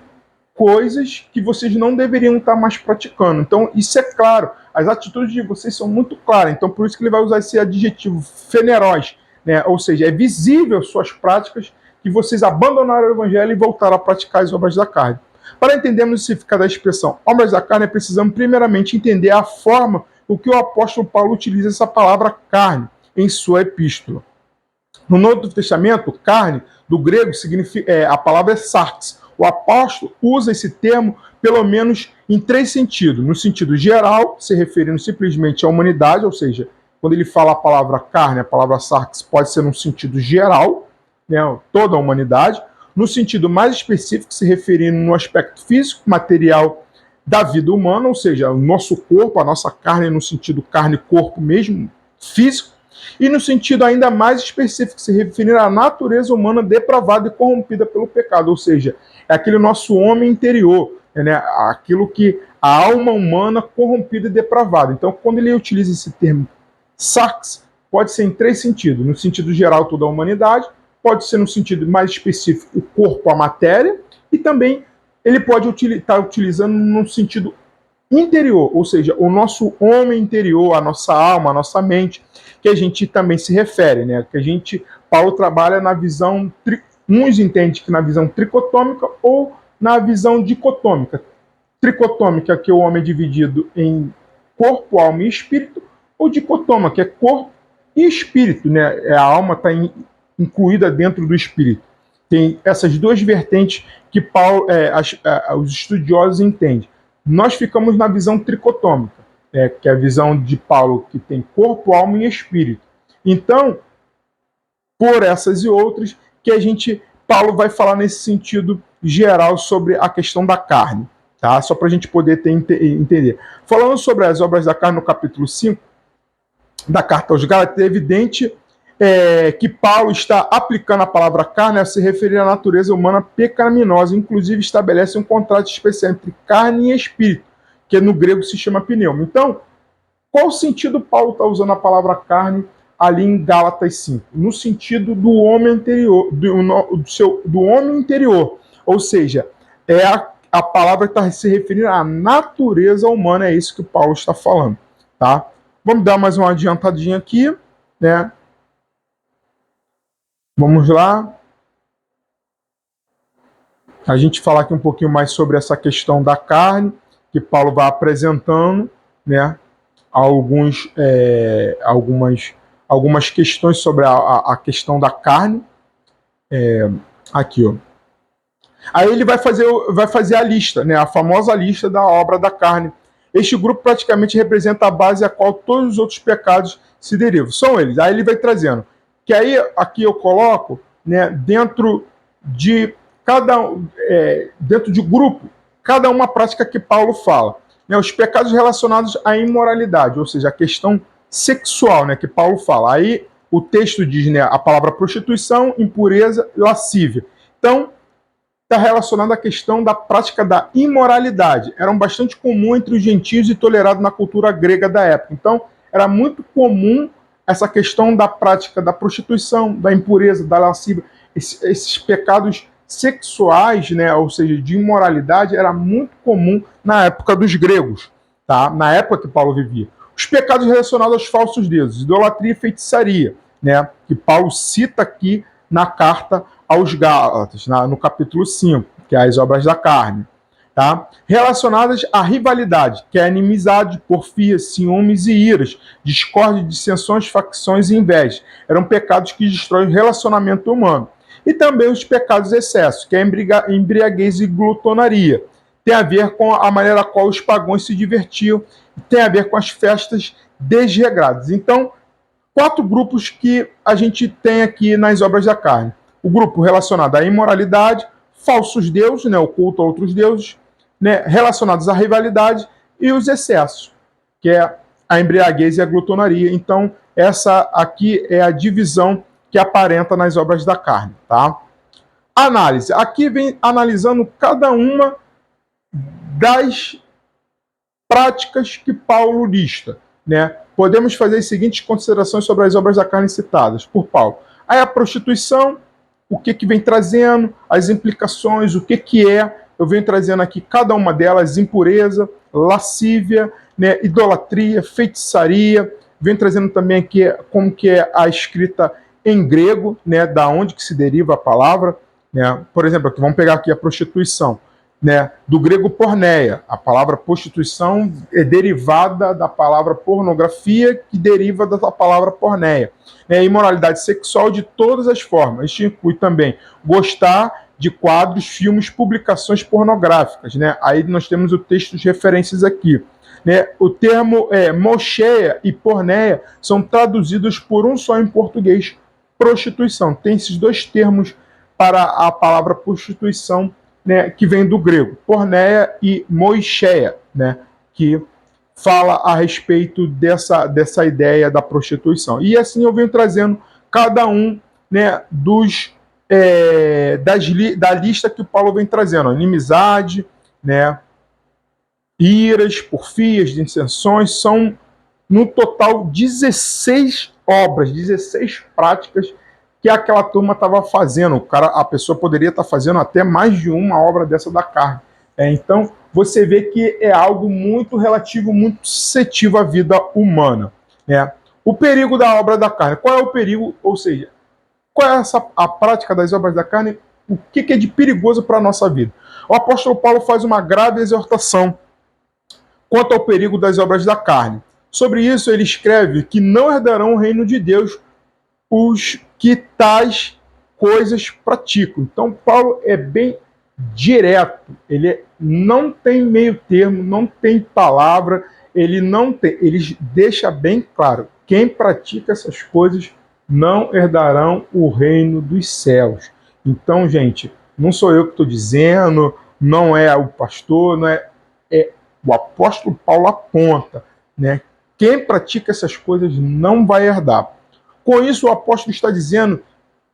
[SPEAKER 1] coisas que vocês não deveriam estar mais praticando. Então, isso é claro, as atitudes de vocês são muito claras, então por isso que ele vai usar esse adjetivo feneros, né? Ou seja, é visível suas práticas que vocês abandonaram o evangelho e voltaram a praticar as obras da carne. Para entendermos o significado da expressão obras da carne, precisamos primeiramente entender a forma com que o apóstolo Paulo utiliza essa palavra carne em sua epístola. No Novo Testamento, carne, do grego, significa, a palavra é sarx. O apóstolo usa esse termo pelo menos em três sentidos. No sentido geral, se referindo simplesmente à humanidade, ou seja, quando ele fala a palavra carne, a palavra sarx pode ser num sentido geral, né, toda a humanidade. No sentido mais específico, se referindo no aspecto físico, material da vida humana, ou seja, o nosso corpo, a nossa carne no sentido carne-corpo mesmo, físico. E no sentido ainda mais específico, se referindo à natureza humana depravada e corrompida pelo pecado, ou seja, é aquele nosso homem interior, né? Aquilo que a alma humana corrompida e depravada. Então, quando ele utiliza esse termo sarx, pode ser em três sentidos. No sentido geral, toda a humanidade, pode ser no sentido mais específico, o corpo, a matéria, e também ele pode estar utilizando no sentido interior, ou seja, o nosso homem interior, a nossa alma, a nossa mente, que a gente também se refere, né? Que Paulo trabalha na visão, uns entendem que na visão tricotômica ou na visão dicotômica. Tricotômica, que o homem é dividido em corpo, alma e espírito, ou dicotômica, que é corpo e espírito, né? A alma está incluída dentro do espírito. Tem essas duas vertentes que os estudiosos entendem. Nós ficamos na visão tricotômica, que é a visão de Paulo, que tem corpo, alma e espírito. Então, por essas e outras, que Paulo vai falar nesse sentido geral sobre a questão da carne, tá? Só para a gente poder entender. Falando sobre as obras da carne no capítulo 5 da carta aos Gálatas, é evidente que Paulo está aplicando a palavra carne a se referir à natureza humana pecaminosa, inclusive estabelece um contraste especial entre carne e espírito, que no grego se chama pneuma. Então, qual sentido Paulo está usando a palavra carne ali em Gálatas 5? No sentido do homem interior, do homem interior, ou seja, a palavra está se referindo à natureza humana, é isso que Paulo está falando, tá? Vamos dar mais uma adiantadinha aqui. né? Vamos lá. A gente falar aqui um pouquinho mais sobre essa questão da carne, que Paulo vai apresentando, né? Algumas questões sobre a questão da carne. Aqui, ó. Aí ele vai fazer a lista, né? A famosa lista da obra da carne. Este grupo praticamente representa a base a qual todos os outros pecados se derivam. São eles. Aí ele vai trazendo. Que aí, aqui eu coloco, né, dentro de grupo, cada uma prática que Paulo fala. Né, os pecados relacionados à imoralidade, ou seja, a questão sexual, né, que Paulo fala. Aí o texto diz, né, a palavra prostituição, impureza, lascívia. Então, está relacionado à questão da prática da imoralidade. Era bastante comum entre os gentios e tolerado na cultura grega da época. Então, era muito comum essa questão da prática da prostituição, da impureza, da lascívia, esses pecados sexuais, né, ou seja, de imoralidade, era muito comum na época dos gregos, tá? Na época que Paulo vivia. Os pecados relacionados aos falsos deuses, idolatria e feitiçaria, né, que Paulo cita aqui na carta aos Gálatas, no capítulo 5, que é as obras da carne. Tá? Relacionadas à rivalidade, que é a inimizade, porfia, ciúmes e iras, discórdia, dissensões, facções e inveja. Eram pecados que destroem o relacionamento humano. E também os pecados excessos, que é a embriaguez e glutonaria. Tem a ver com a maneira qual os pagãos se divertiam, tem a ver com as festas desregradas. Então, 4 grupos que a gente tem aqui nas obras da carne. O grupo relacionado à imoralidade, falsos deuses, né, o culto a outros deuses, né, relacionados à rivalidade e os excessos, que é a embriaguez e a glutonaria. Então, essa aqui é a divisão que aparenta nas obras da carne. Tá? Análise. Aqui vem analisando cada uma das práticas que Paulo lista. Né? Podemos fazer as seguintes considerações sobre as obras da carne citadas por Paulo. Aí a prostituição, o que vem trazendo, as implicações, o que é. Eu venho trazendo aqui cada uma delas: impureza, lascívia, né, idolatria, feitiçaria. Venho trazendo também aqui como que é a escrita em grego, né, da onde que se deriva a palavra. Né? Por exemplo, aqui, vamos pegar aqui a prostituição. Né, do grego porneia. A palavra prostituição é derivada da palavra pornografia, que deriva da palavra porneia. Né, imoralidade sexual de todas as formas. Isso inclui também gostar de quadros, filmes, publicações pornográficas. Né? Aí nós temos o texto de referências aqui. Né? O termo mocheia e porneia são traduzidos por um só em português, prostituição. Tem esses dois termos para a palavra prostituição, né, que vem do grego, porneia e moicheia, né, que fala a respeito dessa ideia da prostituição. E assim eu venho trazendo cada um, né, da lista que o Paulo vem trazendo: inimizade, né, iras, porfias, dissensões. São no total 16 obras, 16 práticas que aquela turma estava fazendo. A pessoa poderia estar fazendo até mais de uma obra dessa da carne. Então, você vê que é algo muito relativo, muito suscetível à vida humana. Né? O perigo da obra da carne. Qual é o perigo? Ou seja, qual é a prática das obras da carne? O que é de perigoso para a nossa vida? O apóstolo Paulo faz uma grave exortação quanto ao perigo das obras da carne. Sobre isso, ele escreve que não herdarão o reino de Deus os que tais coisas praticam. Então, Paulo é bem direto, ele não tem meio termo, não tem palavra, ele deixa bem claro: quem pratica essas coisas não herdarão o reino dos céus. Então, gente, não sou eu que estou dizendo, não é o pastor, não é o apóstolo Paulo aponta, né? Quem pratica essas coisas não vai herdar. Com isso, o apóstolo está dizendo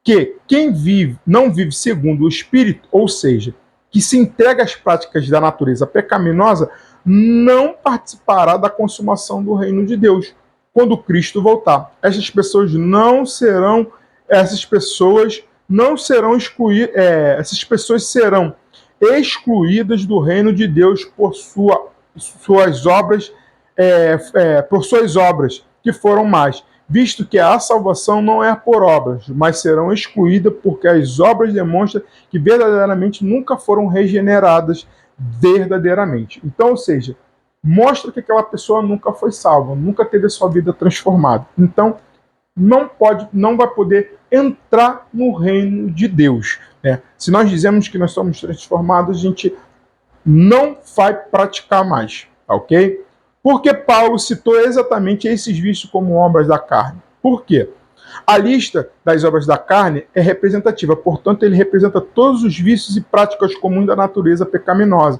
[SPEAKER 1] que quem não vive segundo o Espírito, ou seja, que se entrega às práticas da natureza pecaminosa, não participará da consumação do reino de Deus quando Cristo voltar. Essas pessoas serão excluídas do reino de Deus por suas obras, que foram más, visto que a salvação não é por obras, mas serão excluídas porque as obras demonstram que verdadeiramente nunca foram regeneradas verdadeiramente. Então, ou seja, mostra que aquela pessoa nunca foi salva, nunca teve a sua vida transformada. Então, não vai poder entrar no reino de Deus, né? Se nós dizemos que nós somos transformados, a gente não vai praticar mais, tá ok? Porque Paulo citou exatamente esses vícios como obras da carne. Por quê? A lista das obras da carne é representativa, portanto, ele representa todos os vícios e práticas comuns da natureza pecaminosa.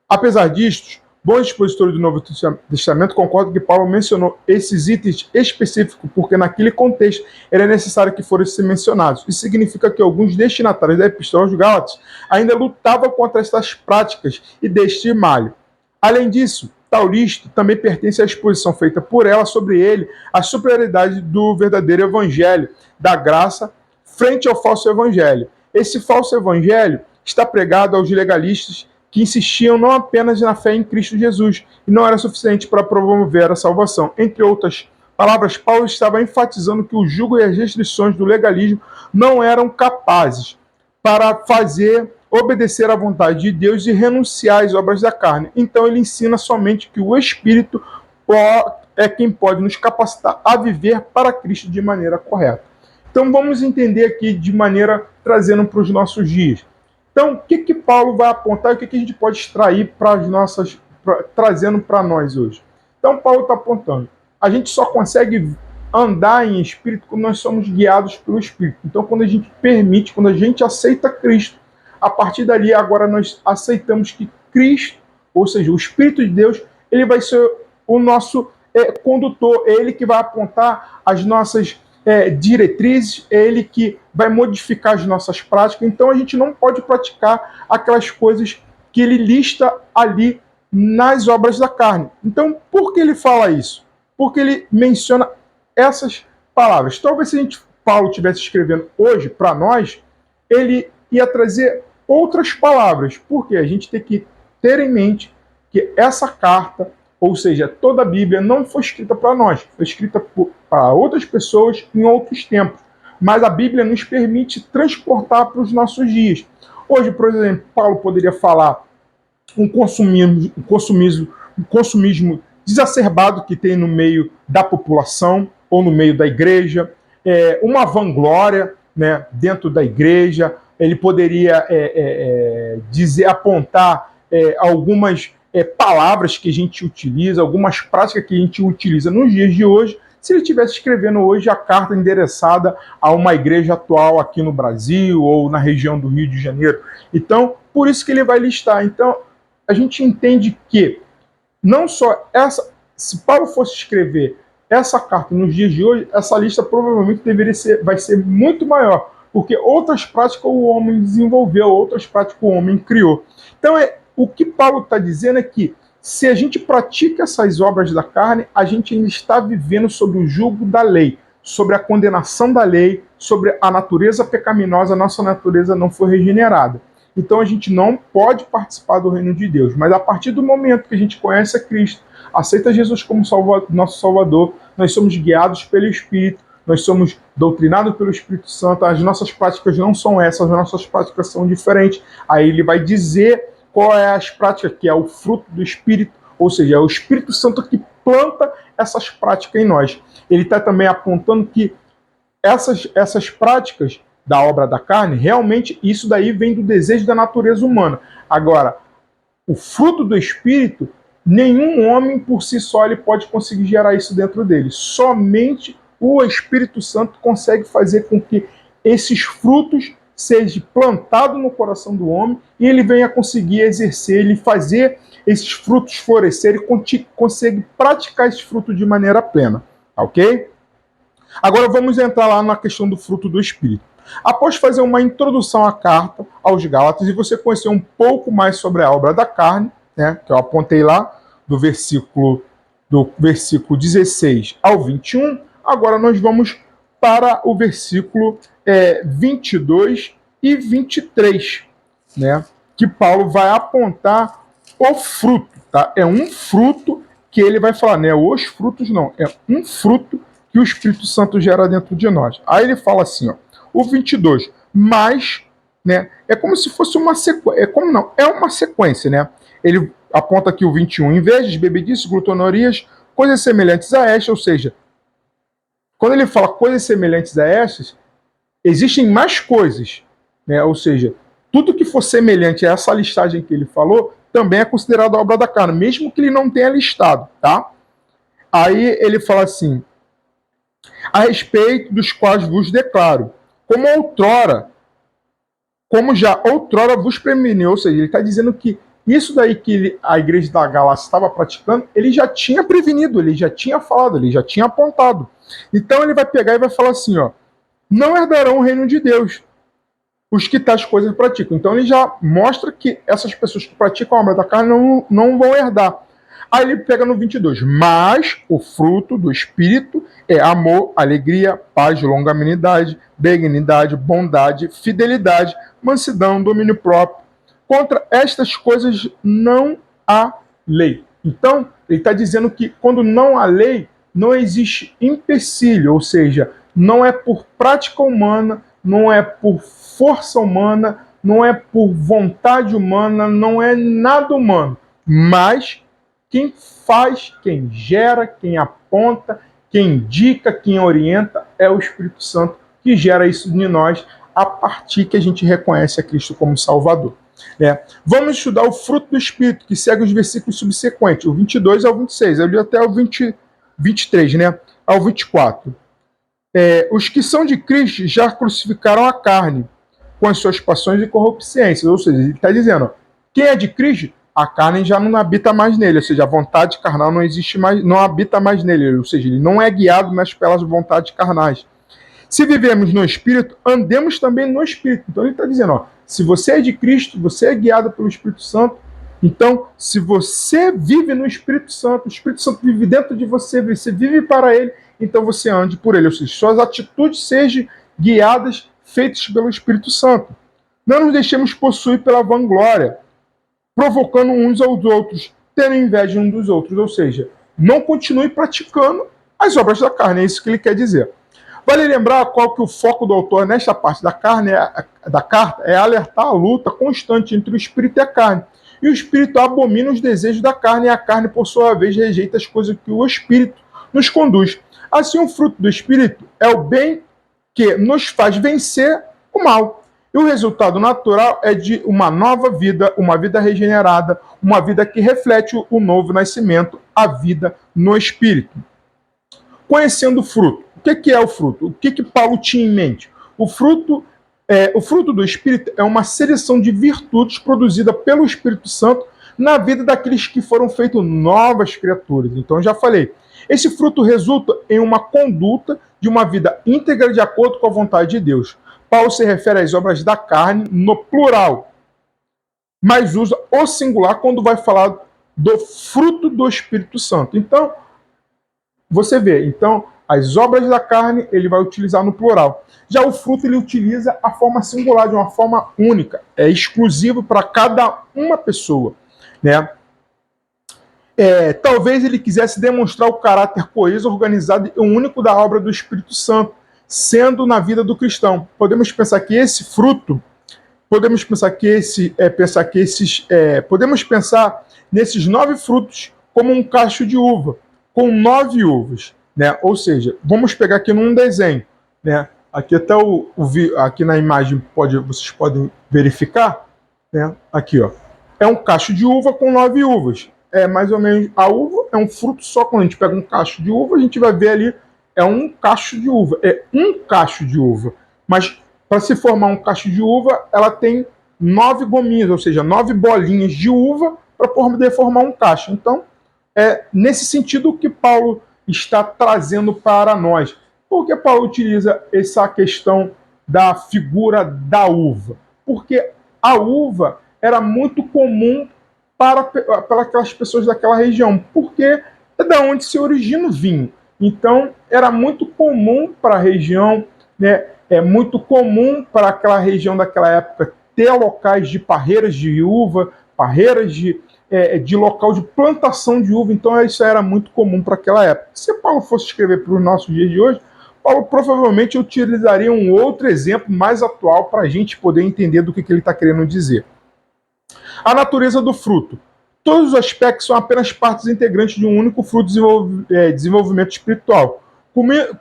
[SPEAKER 1] Apesar disto, bons expositores do Novo Testamento concordam que Paulo mencionou esses itens específicos porque naquele contexto era necessário que fossem mencionados. Isso significa que alguns destinatários da Epístola aos Gálatas ainda lutavam contra estas práticas e deste malho. Além disso, tal lista também pertence à exposição feita por ela sobre ele, a superioridade do verdadeiro evangelho, da graça, frente ao falso evangelho. Esse falso evangelho está pregado aos legalistas que insistiam não apenas na fé em Cristo Jesus, e não era suficiente para promover a salvação. Entre outras palavras, Paulo estava enfatizando que o jugo e as restrições do legalismo não eram capazes para fazer obedecer à vontade de Deus e renunciar às obras da carne. Então ele ensina somente que o Espírito é quem pode nos capacitar a viver para Cristo de maneira correta. Então vamos entender aqui de maneira trazendo para os nossos dias. Então, o que Paulo vai apontar e o que a gente pode extrair para as nossas, trazendo para nós hoje? Então, Paulo está apontando. A gente só consegue andar em espírito quando nós somos guiados pelo Espírito. Então, quando a gente permite, quando a gente aceita Cristo, a partir dali, agora nós aceitamos que Cristo, ou seja, o Espírito de Deus, ele vai ser o nosso condutor, é ele que vai apontar as nossas diretrizes, é ele que vai modificar as nossas práticas. Então a gente não pode praticar aquelas coisas que ele lista ali nas obras da carne. Então, por que ele fala isso? Porque ele menciona essas palavras. Talvez se Paulo estivesse escrevendo hoje para nós, ele ia trazer outras palavras, porque a gente tem que ter em mente que essa carta, ou seja, toda a Bíblia não foi escrita para nós, foi escrita para outras pessoas em outros tempos. Mas a Bíblia nos permite transportar para os nossos dias. Hoje, por exemplo, Paulo poderia falar um consumismo exacerbado que tem no meio da população ou no meio da igreja, uma vanglória, né, dentro da igreja. Ele poderia apontar algumas palavras que a gente utiliza, algumas práticas que a gente utiliza nos dias de hoje, se ele estivesse escrevendo hoje a carta endereçada a uma igreja atual aqui no Brasil ou na região do Rio de Janeiro. Então, por isso que ele vai listar. Então, a gente entende que não só se Paulo fosse escrever essa carta nos dias de hoje, essa lista provavelmente vai ser muito maior, porque outras práticas o homem desenvolveu, outras práticas o homem criou. Então, o que Paulo está dizendo é que se a gente pratica essas obras da carne, a gente ainda está vivendo sob o jugo da lei, sobre a condenação da lei, sobre a natureza pecaminosa, a nossa natureza não foi regenerada. Então a gente não pode participar do reino de Deus. Mas a partir do momento que a gente conhece a Cristo, aceita Jesus como nosso Salvador, nós somos guiados pelo Espírito, nós somos doutrinados pelo Espírito Santo, as nossas práticas não são essas, as nossas práticas são diferentes. Aí ele vai dizer qual é as práticas, que é o fruto do Espírito, ou seja, é o Espírito Santo que planta essas práticas em nós. Ele está também apontando que essas práticas da obra da carne, realmente isso daí vem do desejo da natureza humana. Agora, o fruto do Espírito, nenhum homem por si só ele pode conseguir gerar isso dentro dele. Somente o Espírito Santo consegue fazer com que esses frutos seja plantado no coração do homem e ele venha conseguir exercer, ele fazer esses frutos florescer e consegue praticar esses frutos de maneira plena, ok? Agora vamos entrar lá na questão do fruto do Espírito. Após fazer uma introdução à carta aos Gálatas e você conhecer um pouco mais sobre a obra da carne, né, que eu apontei lá, do versículo 16 ao 21, agora nós vamos para o versículo 22 e 23, né, que Paulo vai apontar o fruto. Tá? É um fruto que ele vai falar, não é os frutos não, é um fruto que o Espírito Santo gera dentro de nós. Aí ele fala assim, ó, o 22, mas, né, é como se fosse uma sequência, é uma sequência, né? Ele aponta aqui o 21, invejas, bebedices, glutonorias, coisas semelhantes a estas, ou seja, quando ele fala coisas semelhantes a estas, existem mais coisas, né? Ou seja, tudo que for semelhante a essa listagem que ele falou, também é considerado obra da carne, mesmo que ele não tenha listado, tá? Aí ele fala assim, a respeito dos quais vos declaro, como já outrora vos preveniu, ou seja, ele está dizendo que isso daí que a igreja da Galácia estava praticando, ele já tinha prevenido, ele já tinha falado, ele já tinha apontado. Então ele vai pegar e vai falar assim, ó, não herdarão o reino de Deus os que tais coisas praticam. Então ele já mostra que essas pessoas que praticam a obra da carne não vão herdar. Aí ele pega no 22, mas o fruto do Espírito é amor, alegria, paz, longanimidade, benignidade, bondade, fidelidade, mansidão, domínio próprio. Contra estas coisas não há lei. Então, ele está dizendo que quando não há lei, não existe empecilho, ou seja, não é por prática humana, não é por força humana, não é por vontade humana, não é nada humano, mas quem faz, quem gera, quem aponta, quem indica, quem orienta é o Espírito Santo que gera isso em nós a partir que a gente reconhece a Cristo como Salvador. Vamos estudar o fruto do Espírito, que segue os versículos subsequentes, o 22 ao 26, eu li até o 23, né? Ao 24. Os que são de Cristo já crucificaram a carne com as suas passões e corrupções, ou seja, ele está dizendo, ó, quem é de Cristo, a carne já não habita mais nele, ou seja, a vontade carnal não existe mais, não habita mais nele, ou seja, ele não é guiado mais pelas vontades carnais. Se vivemos no Espírito, andemos também no Espírito. Então ele está dizendo, ó, se você é de Cristo, você é guiado pelo Espírito Santo, então se você vive no Espírito Santo, o Espírito Santo vive dentro de você, você vive para ele, então você ande por ele, ou seja, suas atitudes sejam guiadas, feitas pelo Espírito Santo. Não nos deixemos possuir pela vanglória, provocando uns aos outros, tendo inveja uns dos outros, ou seja, não continue praticando as obras da carne, é isso que ele quer dizer. Vale lembrar qual que o foco do autor nesta parte da carta é alertar a luta constante entre o espírito e a carne. E o espírito abomina os desejos da carne e a carne, por sua vez, rejeita as coisas que o espírito nos conduz. Assim, o fruto do espírito é o bem que nos faz vencer o mal. E o resultado natural é de uma nova vida, uma vida regenerada, uma vida que reflete o novo nascimento, a vida no espírito. Conhecendo o fruto. O que é o fruto? O que Paulo tinha em mente? O fruto do Espírito é uma seleção de virtudes produzida pelo Espírito Santo na vida daqueles que foram feitos novas criaturas. Então, eu já falei, esse fruto resulta em uma conduta de uma vida íntegra de acordo com a vontade de Deus. Paulo se refere às obras da carne no plural, mas usa o singular quando vai falar do fruto do Espírito Santo. Então, você vê, então, as obras da carne ele vai utilizar no plural. Já o fruto ele utiliza a forma singular, de uma forma única. É exclusivo para cada uma pessoa, né? Talvez ele quisesse demonstrar o caráter coeso, organizado e único da obra do Espírito Santo, sendo na vida do cristão. Podemos pensar que esse fruto, podemos pensar nesses 9 frutos como um cacho de uva, com 9 uvas, né? Ou seja, vamos pegar aqui num desenho, né? Aqui até aqui na imagem vocês podem verificar, né? Aqui, ó, é um cacho de uva com 9 uvas. É mais ou menos a uva é um fruto só. Quando a gente pega um cacho de uva, a gente vai ver ali é um cacho de uva, é um cacho de uva. Mas para se formar um cacho de uva, ela tem 9 gominhas, ou seja, 9 bolinhas de uva para poder formar um cacho. Então, é nesse sentido que Paulo está trazendo para nós. Por que Paulo utiliza essa questão da figura da uva? Porque a uva era muito comum para aquelas pessoas daquela região, porque é da onde se origina o vinho. Então, era muito comum para a região, né? É muito comum para aquela região daquela época ter locais de parreiras de uva, parreiras de local de plantação de uva, então isso era muito comum para aquela época. Se Paulo fosse escrever para os nossos dias de hoje, Paulo provavelmente utilizaria um outro exemplo mais atual para a gente poder entender do que ele está querendo dizer. A natureza do fruto. Todos os aspectos são apenas partes integrantes de um único fruto de desenvolvimento espiritual.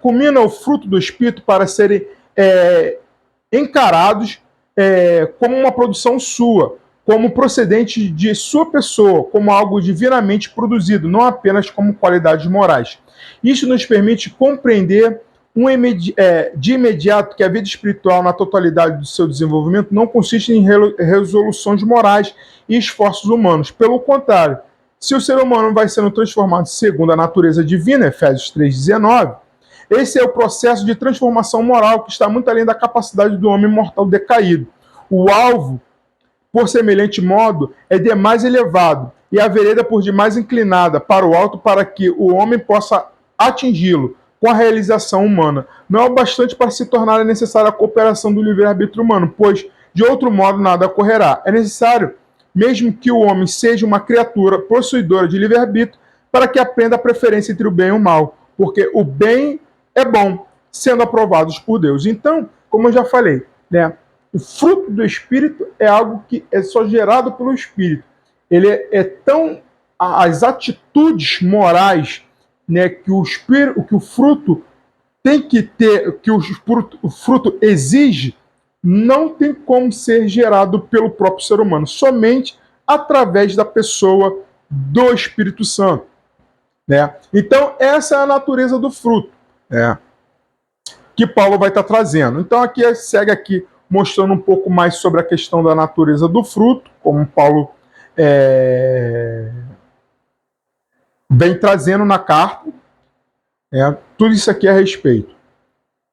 [SPEAKER 1] Culmina o fruto do Espírito para serem encarados como uma produção sua, como procedente de sua pessoa, como algo divinamente produzido, não apenas como qualidades morais. Isso nos permite compreender de imediato que a vida espiritual na totalidade do seu desenvolvimento não consiste em resoluções morais e esforços humanos. Pelo contrário, se o ser humano vai sendo transformado segundo a natureza divina, Efésios 3,19, esse é o processo de transformação moral que está muito além da capacidade do homem mortal decaído. O alvo, por semelhante modo, é demais elevado e a vereda por demais inclinada para o alto para que o homem possa atingi-lo com a realização humana. Não é o bastante para se tornar necessária a cooperação do livre-arbítrio humano, pois, de outro modo, nada ocorrerá. É necessário, mesmo que o homem seja uma criatura possuidora de livre-arbítrio, para que aprenda a preferência entre o bem e o mal, porque o bem é bom, sendo aprovados por Deus. Então, como eu já falei, né, o fruto do Espírito é algo que é só gerado pelo Espírito. Ele é tão... As atitudes morais, né, que o fruto tem que ter, que o fruto exige, não tem como ser gerado pelo próprio ser humano, somente através da pessoa do Espírito Santo. Né? Então, essa é a natureza do fruto, né, que Paulo vai estar trazendo. Então, aqui segue aqui mostrando um pouco mais sobre a questão da natureza do fruto, como Paulo vem trazendo na carta. Tudo isso aqui é a respeito.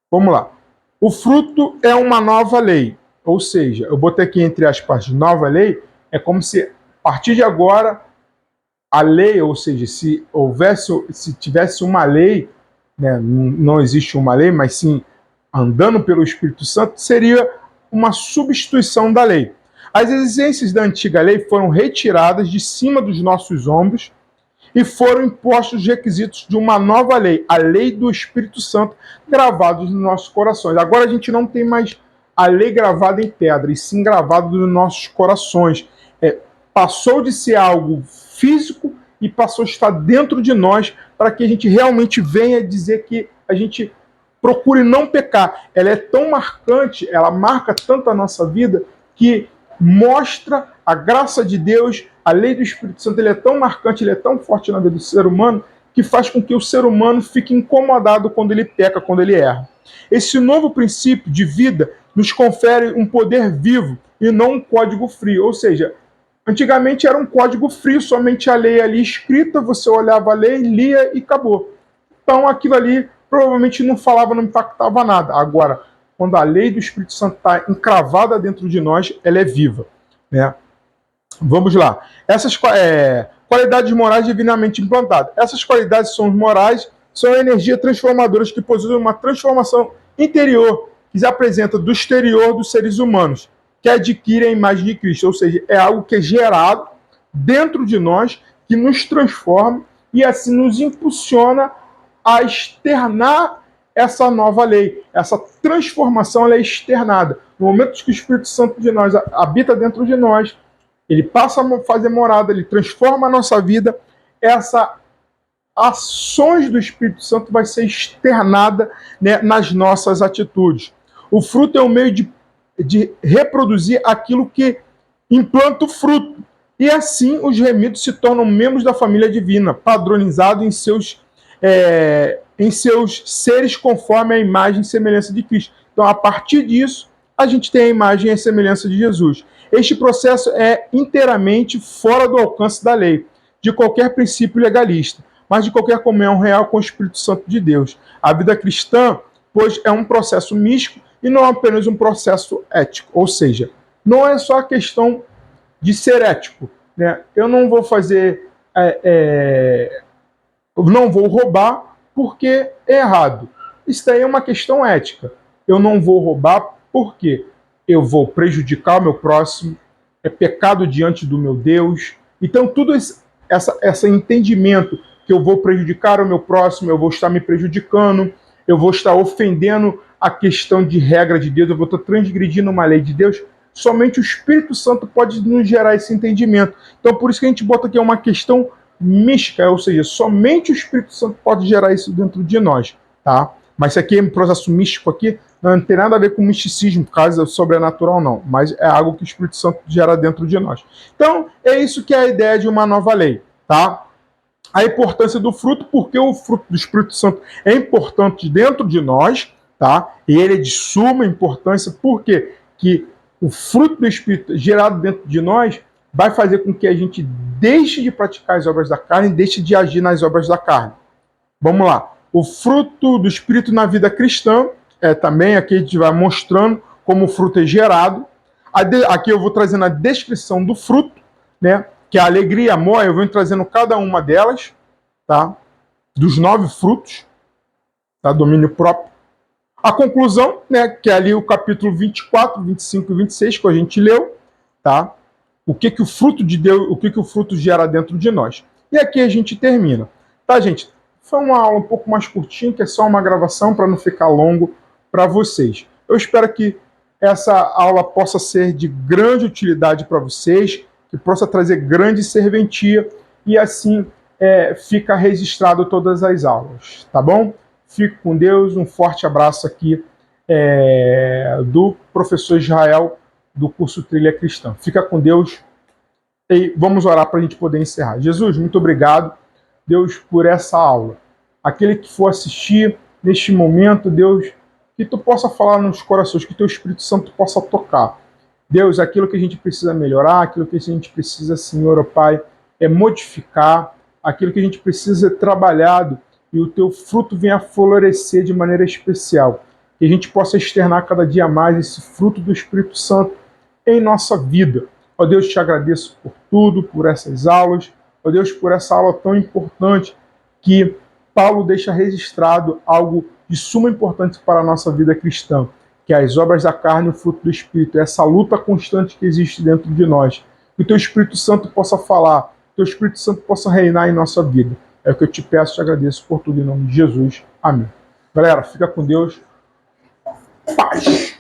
[SPEAKER 1] Vamos lá. O fruto é uma nova lei. Ou seja, eu botei aqui entre aspas, nova lei, é como se a partir de agora a lei, ou seja, se tivesse uma lei, né, não existe uma lei, mas sim andando pelo Espírito Santo, seria uma substituição da lei. As exigências da antiga lei foram retiradas de cima dos nossos ombros e foram impostos os requisitos de uma nova lei, a lei do Espírito Santo, gravados nos nossos corações. Agora a gente não tem mais a lei gravada em pedra, e sim gravada nos nossos corações. Passou de ser algo físico e passou a estar dentro de nós, para que a gente realmente venha dizer que a gente procure não pecar. Ela é tão marcante, ela marca tanto a nossa vida, que mostra a graça de Deus. A lei do Espírito Santo, ele é tão marcante, ele é tão forte na vida do ser humano, que faz com que o ser humano fique incomodado quando ele peca, quando ele erra. Esse novo princípio de vida nos confere um poder vivo e não um código frio. Ou seja, antigamente era um código frio, somente a lei ali escrita, você olhava a lei, lia e acabou. Então aquilo ali provavelmente não falava, não impactava nada. Agora, quando a lei do Espírito Santo está encravada dentro de nós, ela é viva, né? Vamos lá. Essas qualidades morais divinamente implantadas. Essas qualidades são morais, são energias transformadoras que possuem uma transformação interior que se apresenta do exterior dos seres humanos, que adquirem a imagem de Cristo. Ou seja, é algo que é gerado dentro de nós, que nos transforma e assim nos impulsiona a externar essa nova lei. Essa transformação ela é externada. No momento que o Espírito Santo de nós habita dentro de nós, ele passa a fazer morada, ele transforma a nossa vida, essas ações do Espírito Santo vai ser externada, né, nas nossas atitudes. O fruto é um meio de reproduzir aquilo que implanta o fruto. E assim os remidos se tornam membros da família divina, padronizados em seus seres conforme a imagem e semelhança de Cristo. Então, a partir disso, a gente tem a imagem e a semelhança de Jesus. Este processo é inteiramente fora do alcance da lei, de qualquer princípio legalista, mas de qualquer comunhão real com o Espírito Santo de Deus. A vida cristã, pois, é um processo místico e não apenas um processo ético. Ou seja, não é só a questão de ser ético, né? Eu não vou fazer... eu não vou roubar porque é errado. Isso daí é uma questão ética. Eu não vou roubar porque eu vou prejudicar o meu próximo, é pecado diante do meu Deus. Então, tudo esse entendimento que eu vou prejudicar o meu próximo, eu vou estar me prejudicando, eu vou estar ofendendo a questão de regra de Deus, eu vou estar transgredindo uma lei de Deus, somente o Espírito Santo pode nos gerar esse entendimento. Então, por isso que a gente bota aqui uma questão mística, ou seja, somente o Espírito Santo pode gerar isso dentro de nós, tá? Mas isso aqui é um processo místico aqui, não tem nada a ver com misticismo, caso sobrenatural não, mas é algo que o Espírito Santo gera dentro de nós. Então, é isso que é a ideia de uma nova lei, tá? A importância do fruto, porque o fruto do Espírito Santo é importante dentro de nós, tá? E ele é de suma importância, porque que o fruto do Espírito gerado dentro de nós vai fazer com que a gente deixe de praticar as obras da carne, deixe de agir nas obras da carne. Vamos lá. O fruto do Espírito na vida cristã, também aqui a gente vai mostrando como o fruto é gerado. Aqui eu vou trazendo a descrição do fruto, né? Que é a alegria, amor, eu vou trazendo cada uma delas, tá? Dos 9 frutos, tá? Domínio próprio. A conclusão, né? Que é ali o capítulo 24, 25 e 26 que a gente leu, tá? O que o fruto de Deus, o que o fruto gera dentro de nós. E aqui a gente termina, tá, gente? Foi uma aula um pouco mais curtinha, que é só uma gravação para não ficar longo para vocês. Eu espero que essa aula possa ser de grande utilidade para vocês, que possa trazer grande serventia e assim fica registrado todas as aulas, tá bom? Fique com Deus, um forte abraço aqui do professor Israel do curso Trilha Cristã. Fica com Deus e vamos orar para a gente poder encerrar. Jesus, muito obrigado, Deus, por essa aula. Aquele que for assistir neste momento, Deus, que tu possa falar nos corações, que teu Espírito Santo possa tocar. Deus, aquilo que a gente precisa melhorar, aquilo que a gente precisa, Senhor, ó Pai, é modificar, aquilo que a gente precisa ser trabalhado e o teu fruto venha florescer de maneira especial. Que a gente possa externar cada dia mais esse fruto do Espírito Santo em nossa vida. Ó Deus, te agradeço por tudo, por essas aulas. Ó Deus, por essa aula tão importante que Paulo deixa registrado algo de suma importância para a nossa vida cristã, que é as obras da carne e o fruto do Espírito, essa luta constante que existe dentro de nós. Que o teu Espírito Santo possa falar, que o teu Espírito Santo possa reinar em nossa vida. É o que eu te peço e te agradeço por tudo em nome de Jesus. Amém. Galera, fica com Deus. Paz!